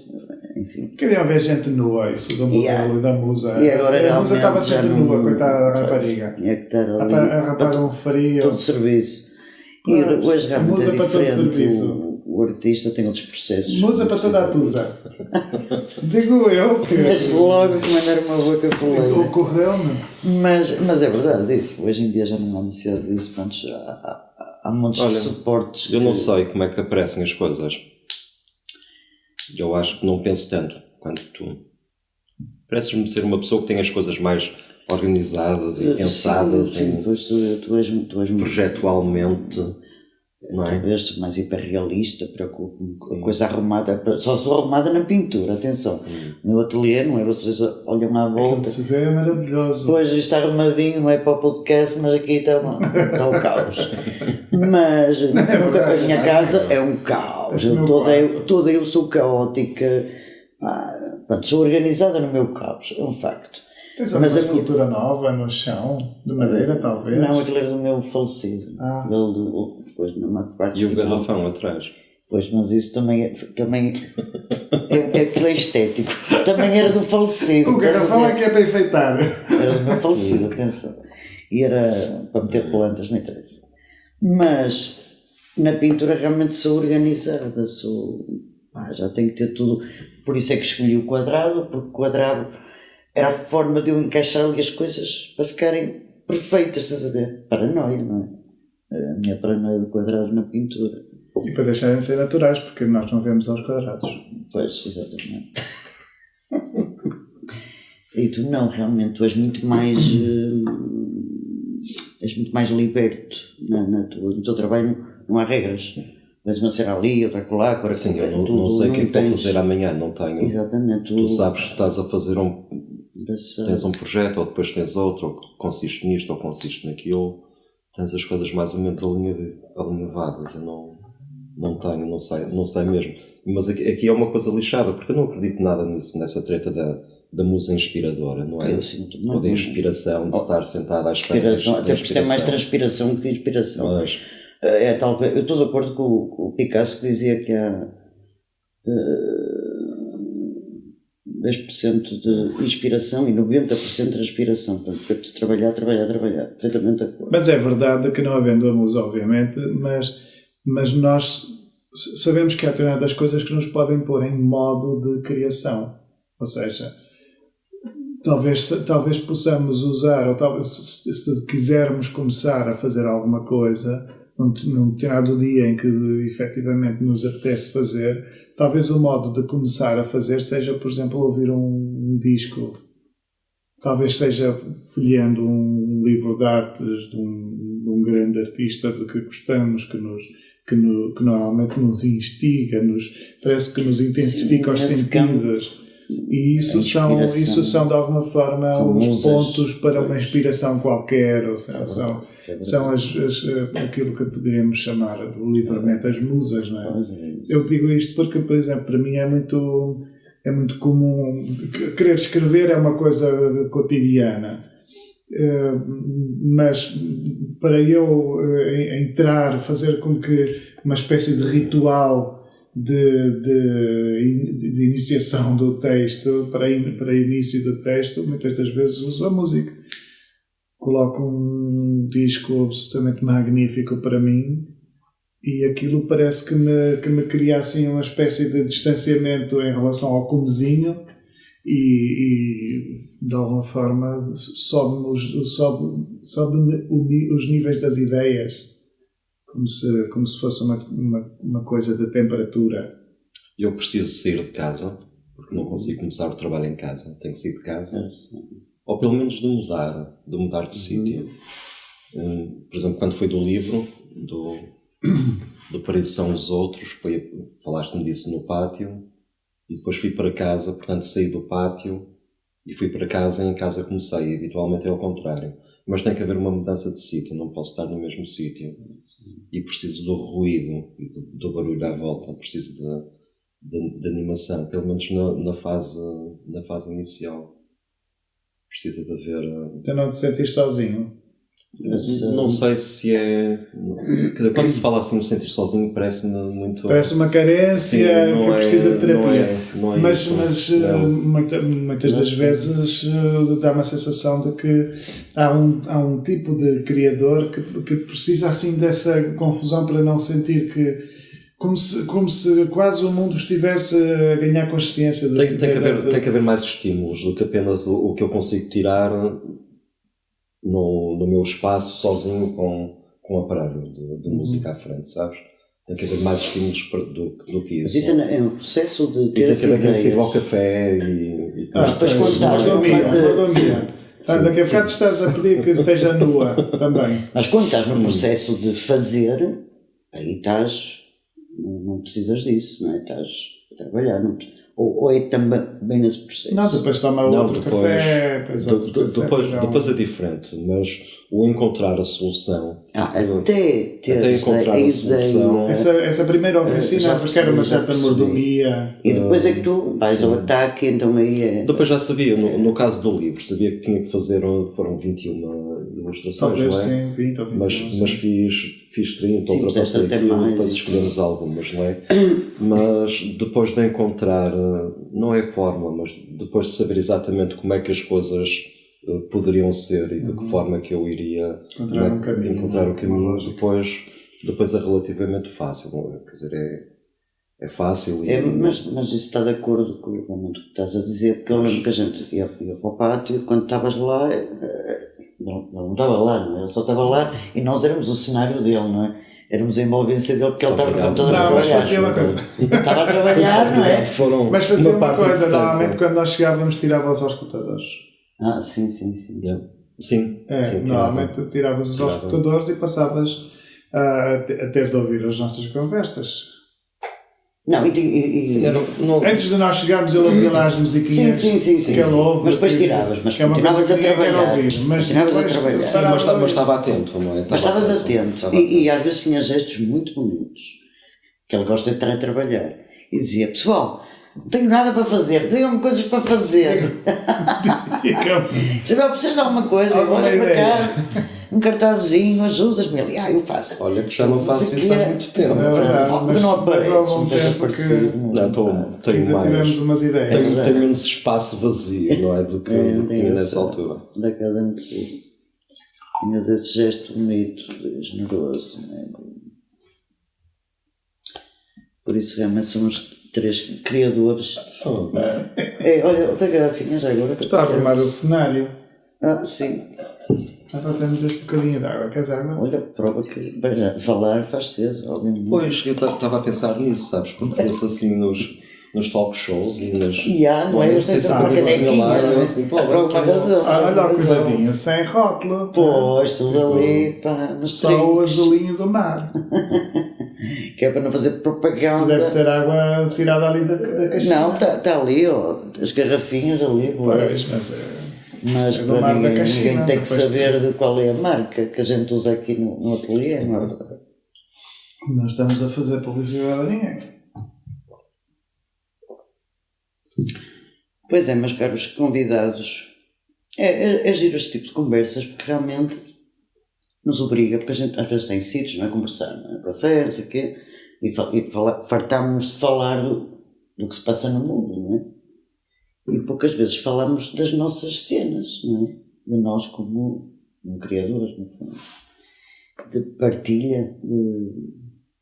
enfim. Queriam ver gente nua, isso do modelo e da musa. E agora a musa estava sempre nua, coitada da rapariga. Tinha que estar ali a rapar um frio. Todo serviço. E hoje realmente é diferente. O artista tem outros processos. Musa para toda a tusa. Digo eu que. Mas logo que mandar uma boca foleira. Ocorreu-me. Mas é verdade isso. Hoje em dia já não há necessidade disso. Pronto, há montes de suportes. Eu não sei como é que aparecem as coisas. Eu acho que não penso tanto quanto tu. Pareces-me ser uma pessoa que tem as coisas mais organizadas e pensadas. Sim, pois tu és muito projetualmente. Não é? Eu sou mais hiperrealista, preocupo-me com a coisa arrumada. Só sou arrumada na pintura, atenção. No meu ateliê, não é? Vocês olham à volta. Aquilo se vê é maravilhoso. Pois está arrumadinho, não é para o podcast, mas aqui está o caos. Mas a minha casa é um caos. Toda eu sou caótica. Sou organizada no meu caos, é um facto. Tens alguma escultura nova no chão, de madeira, talvez? Não, aquilo era do meu falecido. Depois, numa parte e o garrafão atrás. Pois, mas isso também é aquilo é estético. Também era do falecido. O garrafão é que é para enfeitar. Era do meu falecido, atenção. E era para meter plantas, não interessa. Mas na pintura realmente sou organizada, já tenho que ter tudo. Por isso é que escolhi o quadrado, porque o quadrado era a forma de eu encaixar ali as coisas para ficarem perfeitas, estás a ver? Paranoia, não é? A minha paranoia do quadrado na pintura. E para deixarem de ser naturais, porque nós não vemos aos quadrados. Pois, exatamente. E tu não, realmente, tu és muito mais liberto no teu trabalho, não há regras. Vês uma cena ali, outra colar, agora Sim, eu não sei o que é que vou fazer amanhã, não tenho. Exatamente. Tu sabes que estás a fazer tens um projeto, ou depois tens outro, ou que consiste nisto, ou consiste naquilo. Tens as coisas mais ou menos alinhavadas. Eu não tenho, não sei mesmo. Mas aqui é uma coisa lixada, porque eu não acredito nada nisso, nessa treta da musa inspiradora, não é? Eu sinto, Ou da inspiração, de estar sentado à espera. Até porque é mais transpiração que inspiração. Mas, É tal, eu estou de acordo com o Picasso, que dizia que há 10% de inspiração e 90% de transpiração. Portanto, é preciso trabalhar. Perfeitamente de acordo. Mas é verdade que não havendo a musa, obviamente, mas nós sabemos que há determinadas coisas que nos podem pôr em modo de criação. Ou seja, talvez possamos usar, ou talvez se quisermos começar a fazer alguma coisa, num determinado dia em que efetivamente nos apetece fazer, talvez o modo de começar a fazer seja, por exemplo, ouvir um disco. Talvez seja folheando um livro de artes de um grande artista de que gostamos, que normalmente nos instiga, parece que nos intensifica os sentidos. E isso são de alguma forma os pontos para uma inspiração qualquer, ou seja, são aquilo que poderíamos chamar livremente as musas, não é? Eu digo isto porque, por exemplo, para mim é muito comum. Querer escrever é uma coisa cotidiana, mas para eu entrar, fazer com que uma espécie de ritual de iniciação do texto, para início do texto, muitas das vezes uso a música. Coloco um disco absolutamente magnífico para mim e aquilo parece que me cria assim uma espécie de distanciamento em relação ao comezinho e de alguma forma sobe os níveis das ideias. Como se fosse uma coisa de temperatura. eu preciso sair de casa, porque não consigo começar o trabalho em casa, tenho que sair de casa. Ou pelo menos de mudar de sítio. Por exemplo, quando foi do livro, do Paris são os outros, falaste-me disso no pátio, e depois fui para casa, portanto saí do pátio e fui para casa, e em casa comecei, e habitualmente é ao contrário. Mas tem que haver uma mudança de sítio, não posso estar no mesmo sítio. E preciso do ruído, do barulho à volta, preciso de animação, pelo menos na fase inicial. Precisa de haver... Para não te sentir sozinho. Não sei se é... Quando se fala assim no sentir sozinho, parece-me muito... Parece uma carência que precisa de terapia. Não é mas isso, muitas das vezes dá-me a sensação de que há um tipo de criador que precisa assim dessa confusão para não sentir que... Como se quase o mundo estivesse a ganhar consciência. Tem que haver mais estímulos do que apenas o que eu consigo tirar no meu espaço sozinho com um aparelho de música à frente, sabes? Tem que haver mais estímulos do que isso. Mas isso é um processo de ter as ideias. Tem que haver que ao café e mas depois quando estás daqui a bocado estás a pedir que esteja nua também. Mas quando estás no processo de fazer, aí estás, não precisas disso, não é? Estás a trabalhar, não, ou é também nesse processo? Não, depois toma outro café, depois é diferente, mas o encontrar a solução, até encontrar a solução, essa primeira oficina requer uma certa mordomia. E depois é que tu vais ao ataque, então aí é... Depois já sabia, no caso do livro, sabia que tinha que fazer, foram 21 ilustrações, talvez, não é? Sim, 20 ou 21. Mas fiz 30, ultrapassei aquilo, depois escolhemos algumas, não é? Mas depois de encontrar, não é a forma, mas depois de saber exatamente como é que as coisas poderiam ser e de que forma que eu iria encontrar o caminho, depois é relativamente fácil, não é? Quer dizer, é fácil. Mas isso está de acordo com o que estás a dizer, porque eu lembro que a gente ia para o pátio, quando estavas lá, ele não estava lá, não é? Ele só estava lá e nós éramos o cenário dele, não é? Éramos a envolvência dele porque ele estava no computador a Não, mas trabalhar. fazia uma coisa. Estava a trabalhar, não é? Foram Mas fazia uma parte coisa, importante, normalmente quando nós chegávamos tirava-os aos escutadores. Ah, sim. Yeah. Sim, É, sim, normalmente tiravas-os aos Tirava. escutadores e passavas a ter de ouvir as nossas conversas. Não, Sim, não, Antes de nós chegarmos, ele ouvia lá as musiquinhas sim, que ele ouve. mas depois que- tiravas, mas que é uma continuavas coisa a que ninguém quer trabalhar. ouvir, mas Continuavas a depois trabalhar. sim, parava mas ali. estava atento, não é? Mas estavas atento e às vezes tinha gestos muito bonitos, que ele gosta de estar a trabalhar. E dizia, pessoal, não tenho nada para fazer, digam-me coisas para fazer. Se eu preciso de alguma coisa, Alguma olha para ideia. casa, um cartazinho, ajudas-me. Ele, eu faço. Olha que já não faço Mas isso há aqui é- muito tempo. É verdade, Volta mas não aparece, houve um não tens tempo aparecido. que Não, tenho ainda mais. tivemos umas ideias. Tenho menos espaço vazio, não é? Do que tinha nessa altura. Da casa antiga. Tinhas esse gesto bonito, generoso. Não é? Por isso realmente somos três criadores. Olha, outra garrafinha já agora. Está a arrumar o cenário. Ah, sim. Então temos este bocadinho de água. Queres água? Olha, prova que bem, falar faz ser. Obviamente. Pois, eu estava a pensar nisso, sabes? Porque penso assim nos talk shows e nas. E há, não é? Eles têm sempre uma Sabe, canequinha, lá, não é? assim, pô, Por alguma aquilo- razão. Olha o cuidadinho, sem rótulo. Pois, tudo ali, pá, nos Só o trinques. azulinho do mar. Que é para não fazer propaganda. Deve ser água tirada ali da caixinha. Não, está ali, ó, as garrafinhas ali, boa. Pois, mas Mas é do para mar da ninguém, caixinha, ninguém tem que depois- saber de qual é a marca que a gente usa aqui no ateliê, não é verdade? não estamos a fazer publicidade a ninguém. Pois é, meus caros convidados, é giro este tipo de conversas porque realmente nos obriga, porque a gente às vezes tem sítios, não é? Conversar, não é? Para férias, não sei o quê, e fartámos de falar do que se passa no mundo, não é? E poucas vezes falamos das nossas cenas, não é? De nós como criadores, no fundo. De partilha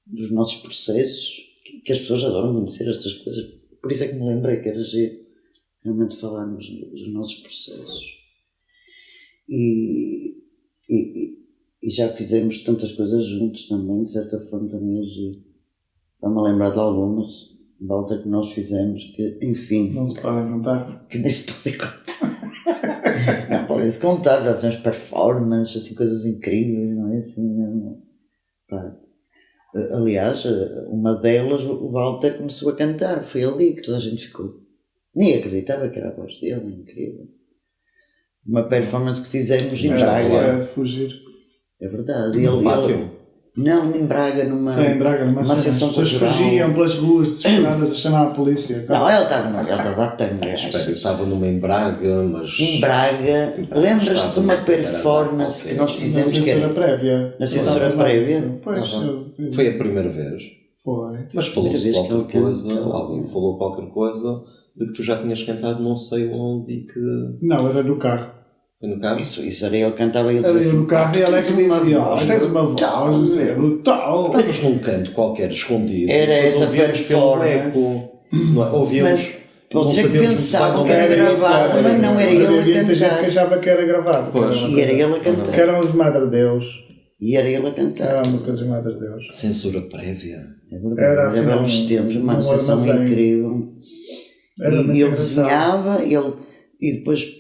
dos nossos processos, que as pessoas adoram conhecer estas coisas. Por isso é que me lembrei que era giro realmente falarmos dos nossos processos. E já fizemos tantas coisas juntos também, de certa forma também é giro. Vamos lembrar de algumas. Volta que nós fizemos, que, enfim, Não se podem contar. que nem se pode contar. Não, podem-se contar, já fizemos performances, assim, coisas incríveis, não é assim mesmo. Pá. Aliás, uma delas, o Walter começou a cantar, foi ali que toda a gente ficou. Nem acreditava que era a voz dele, incrível. Uma performance que fizemos em Braga. É de fugir. É verdade. No pátio. Não, em Braga, numa. Foi em Braga, numa cena. As sessão pessoas cultural. fugiam pelas ruas desesperadas a chamar a polícia. Não, ele estava a tanga. Espera, eu estava numa em Braga, mas. Em Braga, lembras-te de uma performance que nós Na fizemos que censura era. prévia. Na censura Eu estava lá, prévia? Pois, Foi a primeira vez. Foi. Mas falou-se Primeira vez que qualquer ele coisa, canta. alguém falou qualquer coisa de que tu já tinhas cantado não sei onde e que. Não, era no carro. Foi no carro? Isso era ele que cantava e ele Era dizia eu assim, no carro e ela é que me dizia: "Oh, tens uma voz, não sei, brutal." Estavas num canto qualquer escondido. Era depois essa ouvíamos pelo performance. eco. Não é? Ouvíamos. Mas não vocês é que sabíamos pensavam muito que bem era onde era gravado, isso, mas não era ele a Havia muita gente cantar. que achava que era gravado. Pois. E era ele a Que cantar. eram os Madre Deus. E era ele a cantar. Eram músicas dos Madre Deus. Censura prévia. É verdade. Era assim, Era belos tempos, uma sessão armazém. incrível. Era E muito ele engraçado. desenhava, e depois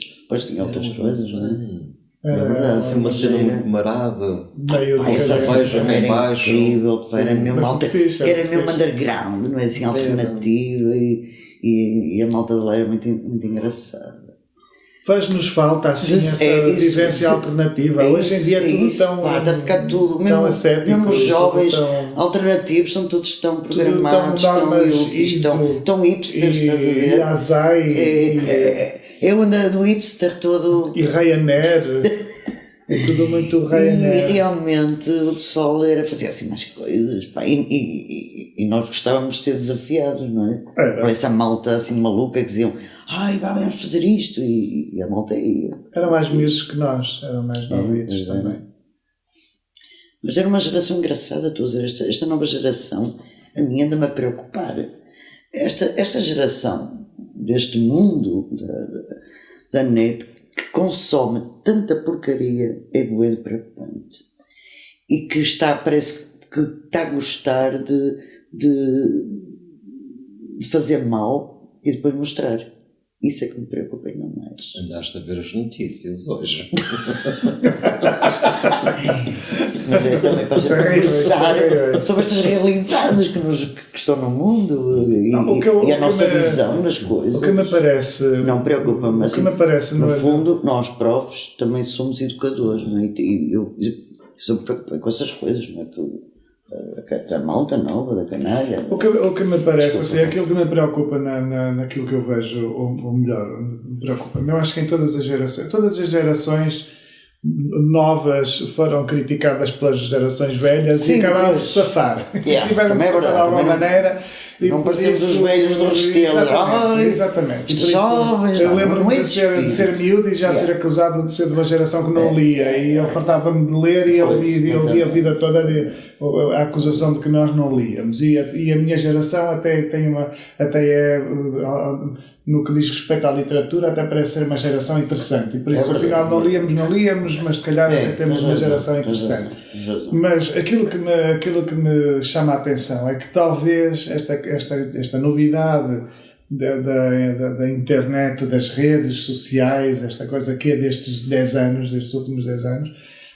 tinha outras coisas, não é? É verdade, Assim, uma cena muito marada. Meio de Essa cabeça. cerveja sessão em era baixo. incrível, pá, era mesmo, mas muito fixe, era muito mesmo fixe. underground, não é assim, alternativo e a malta de lá era muito engraçada. Faz-nos falta assim Isso, essa é isso, vivência isso, alternativa. É Hoje em isso, dia é tudo isso, tão. pá, está a ficar tudo, tão mesmo, ascético, mesmo os tudo jovens tão- alternativos são todos tão programados, tão tão normas, yuppies, tão hipsters, estás a E ver? Azai Eu ando do hipster todo. e Ryanair. É tudo muito E Ryanair. realmente o pessoal fazia assim mais coisas, pá, e nós gostávamos de ser desafiados, não é? Era. Parece a malta assim maluca que diziam, ai, vamos fazer isto, e a malta ia. Eram mais miúdos que nós, eram mais novitos pois é. também. Mas era uma geração engraçada, estou a dizer, esta nova geração A mim anda-me a preocupar. Esta geração deste mundo da net que consome tanta porcaria é bué de preocupante. E que parece que está a gostar de fazer mal e depois mostrar. Isso é que me preocupa ainda mais. Andaste a ver as notícias hoje. Mas é também para a gente conversar sobre estas realidades que estão no mundo e a nossa visão das coisas. O que me parece... Não preocupa-me. Assim, o que me parece... no fundo, nós, profs, também somos educadores, não é? E eu sou preocupado com essas coisas, não é? Da malta nova, da canalha. O que me parece, assim, aquilo que me preocupa naquilo que eu vejo, ou melhor, me preocupa-me, eu acho que em todas as gerações novas foram criticadas pelas gerações velhas. Sim, e acabaram por se safar. Tiveram de safar de alguma maneira. Não parecemos os velhos do Restelo. Exatamente. Jovens, eu lembro-me de ser miúdo e já ser acusado de ser de uma geração que não lia. E eu fartava-me de ler e ouvi a vida toda a acusação de que nós não líamos. E a minha geração até é, no que diz respeito à literatura, até parece ser uma geração interessante. E por isso, afinal, não líamos, mas se calhar temos uma geração interessante. Mas aquilo que me chama a atenção é que talvez esta novidade da internet, das redes sociais, esta coisa que é destes últimos 10 anos,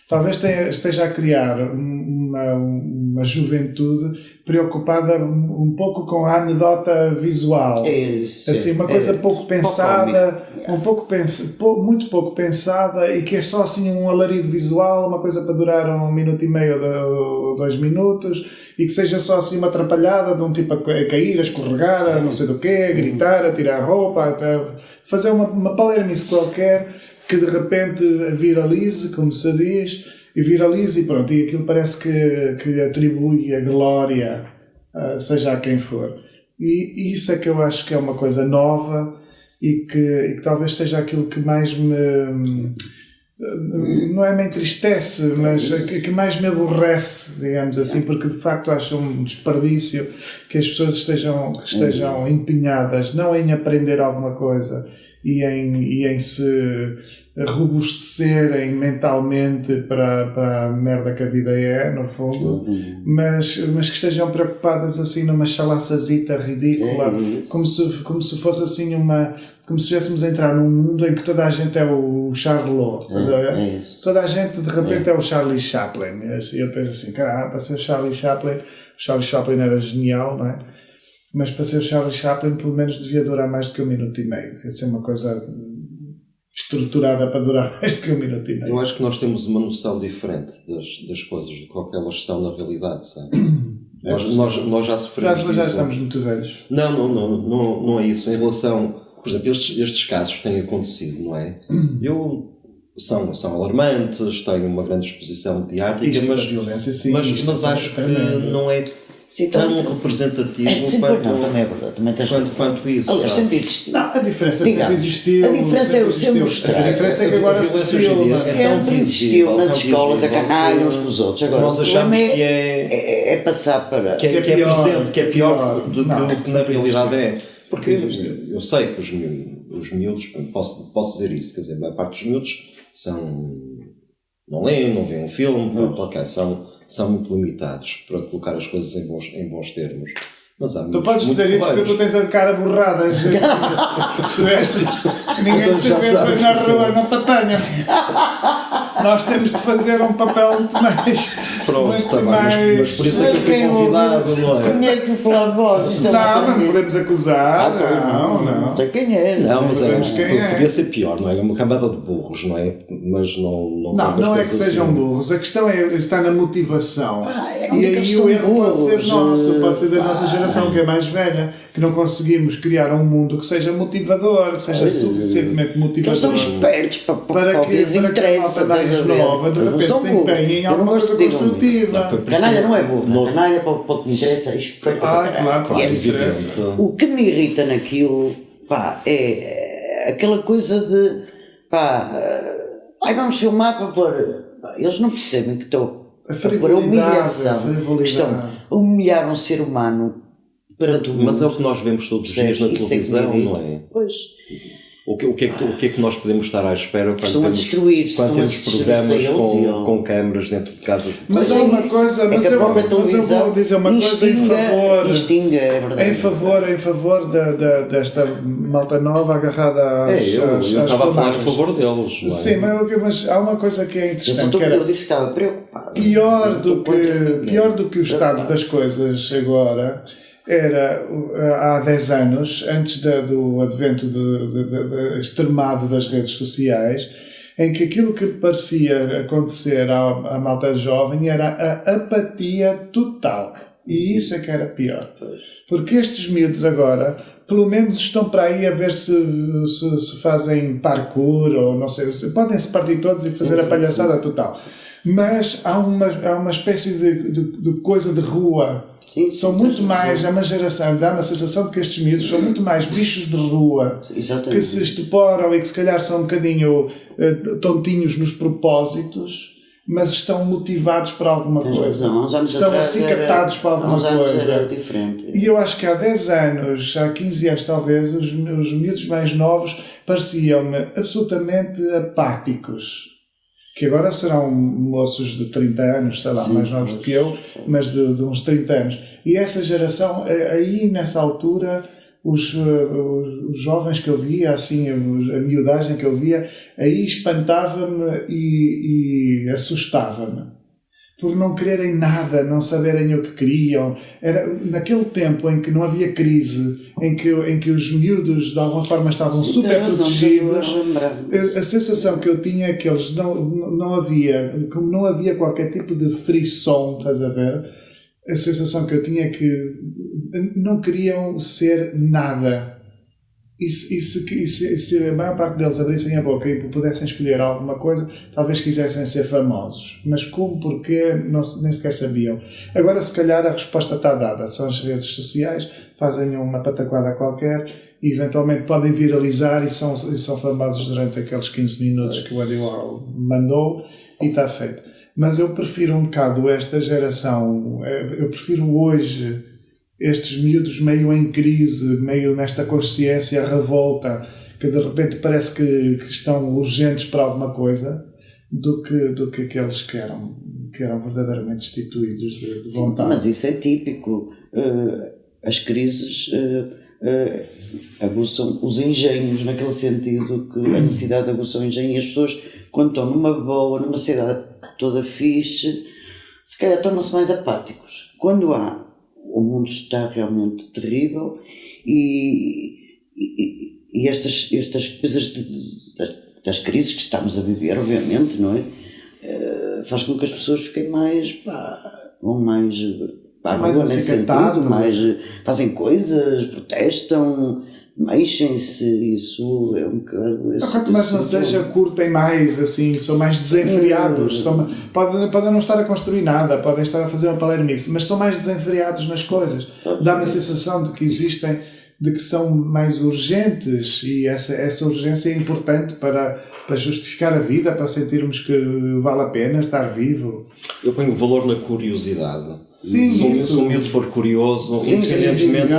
talvez esteja a criar uma juventude preocupada um pouco com a anedota visual. Assim, uma coisa pouco pensada, muito pouco pensada, e que é só assim um alarido visual, uma coisa para durar 1 minuto e meio ou 2 minutos, e que seja só assim uma atrapalhada de um tipo a cair, a escorregar, a não sei do quê, a gritar, a tirar a roupa, a fazer uma palermice qualquer que de repente viralize, como se diz, e pronto, e aquilo parece que atribui a glória, seja a quem for. E isso é que eu acho que é uma coisa nova e que talvez seja aquilo que mais não é me entristece, mas que mais me aborrece, digamos assim, porque de facto acho um desperdício que as pessoas estejam empenhadas não em aprender alguma coisa e em se robustecerem mentalmente para a merda que a vida é, no fundo, mas que estejam preocupadas assim numa chalaçazita ridícula, como se fosse assim como se estivéssemos a entrar num mundo em que toda a gente é o Charlot, toda a gente de repente é o Charlie Chaplin. E eu penso assim, caramba, para ser o Charlie Chaplin era genial, não é? Mas para ser o Charlie Chaplin pelo menos devia durar mais do que 1 minuto e meio, devia ser uma coisa estruturada para durar mais do que 1 minuto e meio. Eu acho que nós temos uma noção diferente das coisas, do que elas são na realidade, sabe? Nós já sofremos já estamos muito velhos. Não é isso. Em relação, por exemplo, estes casos têm acontecido, não é? São alarmantes, têm uma grande exposição mediática, mas violência, sim, mas acho que não é tão representativo quanto isso. Aliás, sempre existiu. Não, a diferença sempre existiu. A diferença é o ser mostrado. A diferença é que agora sempre existiu nas escolas a canalha uns com os outros. Agora, nós achamos que é passar para... Que é presente, que é pior do que na realidade é. Porque eu sei que os miúdos, posso dizer isso, quer dizer, a maior parte dos miúdos não leem, não veem um filme, ok, são muito limitados para colocar as coisas em bons termos. Mas há tu podes dizer isso porque tu tens a cara borrada. Ninguém te vê na rua, não te apanha. Nós temos de fazer um papel muito mais. Pronto, muito mais... mas por isso é que eu fui convidado, não é? Conhece pela voz. Não podemos acusar. Não sei quem é. Não, mas podia ser pior, não é? É uma camada de burros, não é? Mas não é que sejam burros. A questão está na motivação. E aí o erro pode ser nosso, pode ser da nossa geração, que é mais velha, que não conseguimos criar um mundo que seja motivador, que seja suficientemente motivador. Eles são espertos para que lhes interessa. Mais nova, de repente se empenhem em alguma coisa construtiva. Canalha não é burra, canalha para o que me interessa é esperto. Claro, o que me irrita naquilo, é aquela coisa de vamos filmar para pôr. Eles não percebem que estão a pôr a humilhação, que estão humilhar um ser humano perante o mundo. Mas é o que nós vemos todos os dias na televisão, não é? Pois. O que é que nós podemos estar à espera Estão a destruir, quando temos programas com câmaras dentro de casa? Mas há uma coisa, é que a própria televisão eu vou dizer uma coisa é verdade. em favor desta malta nova agarrada às eu estava a falar a favor deles. Não é? Sim, mas há uma coisa que é interessante. Eu disse que estava preocupado. Pior do que o estado das coisas agora era há 10 anos, antes do advento extremado das redes sociais, em que aquilo que parecia acontecer à malta jovem era a apatia total. E isso é que era pior. Porque estes miúdos agora, pelo menos estão para aí a ver se fazem parkour, ou não sei, podem-se partir todos e fazer a palhaçada total. Mas há uma espécie de coisa de rua. Sim, são muito mais, é uma geração, dá-me a sensação de que estes miúdos são muito mais bichos de rua, que se estuporam e que se calhar são um bocadinho tontinhos nos propósitos, mas estão motivados para alguma coisa. Estão acicatados para alguma coisa. E eu acho que há 10 anos, há 15 anos talvez, os miúdos mais novos pareciam-me absolutamente apáticos. Que agora serão moços de 30 anos, sei lá, mais novos do que eu, mas de uns 30 anos. E essa geração, aí nessa altura, os jovens que eu via, assim, a miudagem que eu via, aí espantava-me e assustava-me. Por não quererem nada, não saberem o que queriam. Era naquele tempo em que não havia crise, em que os miúdos de alguma forma estavam super protegidos, a sensação que eu tinha é que eles não havia qualquer tipo de frisson, estás a ver? A sensação que eu tinha é que não queriam ser nada. E se a maior parte deles abrissem a boca e pudessem escolher alguma coisa, talvez quisessem ser famosos. Mas como, porquê, nem sequer sabiam. Agora, se calhar, a resposta está dada. São as redes sociais, fazem uma pataquada qualquer e, eventualmente, podem viralizar e são famosos durante aqueles 15 minutos que o Andy Warhol mandou e está feito. Mas eu prefiro um bocado esta geração, eu prefiro hoje estes miúdos meio em crise, meio nesta consciência revolta, que de repente parece que estão urgentes para alguma coisa, do que aqueles que eram verdadeiramente destituídos de vontade. Sim, mas isso é típico. As crises aguçam os engenhos, naquele sentido que a necessidade aguça o engenho, e as pessoas, quando estão numa boa, numa cidade toda fixe, se calhar tornam-se mais apáticos. Quando o mundo está realmente terrível e estas coisas das crises que estamos a viver, obviamente, não é? Faz com que as pessoas fiquem vão mais nesse sentido, fazem coisas, protestam, mexem-se, isso é um bocado... Quanto mais não seja, curtem mais, assim, são mais desenfreados, podem não estar a construir nada, podem estar a fazer uma palermice, mas são mais desenfreados nas coisas. Dá-me a sensação de que existem, de que são mais urgentes, e essa urgência é importante para justificar a vida, para sentirmos que vale a pena estar vivo. Eu ponho valor na curiosidade. Sim, se um miúdo for curioso, independentemente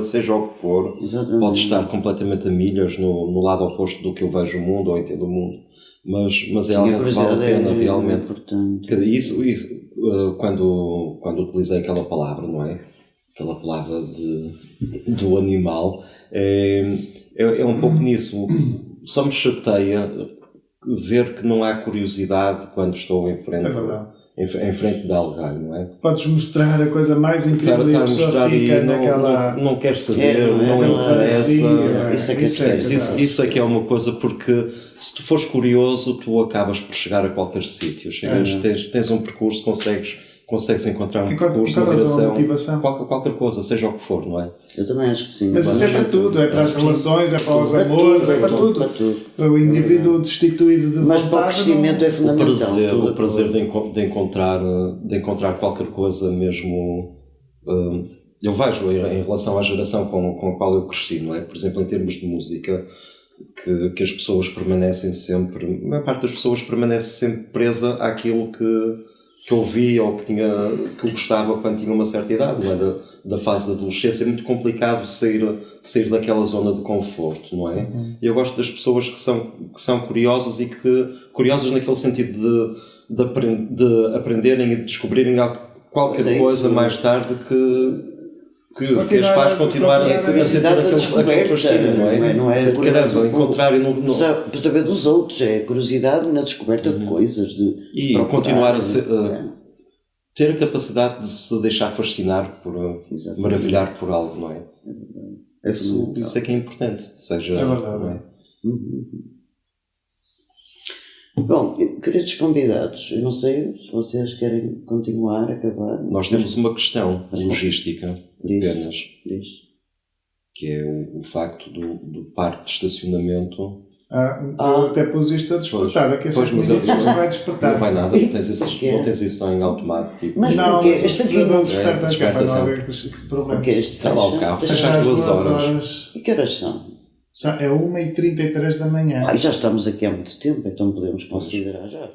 seja o que for, pode estar completamente a milhas no lado oposto do que eu vejo o mundo ou entendo o mundo, mas é algo que vale a pena realmente. Isso, quando utilizei aquela palavra, não é? Aquela palavra do animal, é um pouco nisso. Só me chateia ver que não há curiosidade quando estou em frente. Em frente de alguém, não é? Podes mostrar a coisa mais incrível e a pessoa fica naquela... Não quer saber, não interessa. Isso é que é uma coisa, porque se tu fores curioso, tu acabas por chegar a qualquer sítio. Tens um percurso, consegues encontrar um percurso, uma direção, qualquer coisa, seja o que for, não é? Eu também acho que sim. Mas isso é para tudo, é para as relações, é para os amores, é para tudo. O indivíduo destituído de vontade... Mas para o crescimento é fundamental. O prazer de encontrar qualquer coisa mesmo... eu vejo em relação à geração com a qual eu cresci, não é? Por exemplo, em termos de música, que as pessoas permanecem sempre... A maior parte das pessoas permanece sempre presa àquilo que eu via ou que eu gostava quando tinha uma certa idade, não é? Da fase da adolescência. É muito complicado sair daquela zona de conforto, não é? E eu gosto das pessoas que são curiosas e curiosas naquele sentido de aprenderem e de descobrirem qualquer coisa mais tarde que as faz continuar É a curiosidade da descoberta, não é? Encontrarem Para saber dos outros, é a curiosidade na descoberta de coisas. E continuar a ter a capacidade de se deixar fascinar maravilhar por algo, não é? Isso é que é importante. Seja, é verdade. Não é? Bom, queridos convidados, eu não sei se vocês querem continuar, acabar. Nós temos uma questão logística apenas, Diz. que é o facto do parque de estacionamento. Eu até pus isto a despertar, daqui a 5 minutos isto vai despertar. Não vai nada, não tens isso em automático. Mas Não, porque este aqui não desperta, desperta não sempre. haver problema. Porque este Está lá o carro, fecha. fecha às 2 horas. E que horas são? É 1h33 da manhã. Já estamos aqui há muito tempo, então podemos considerar já.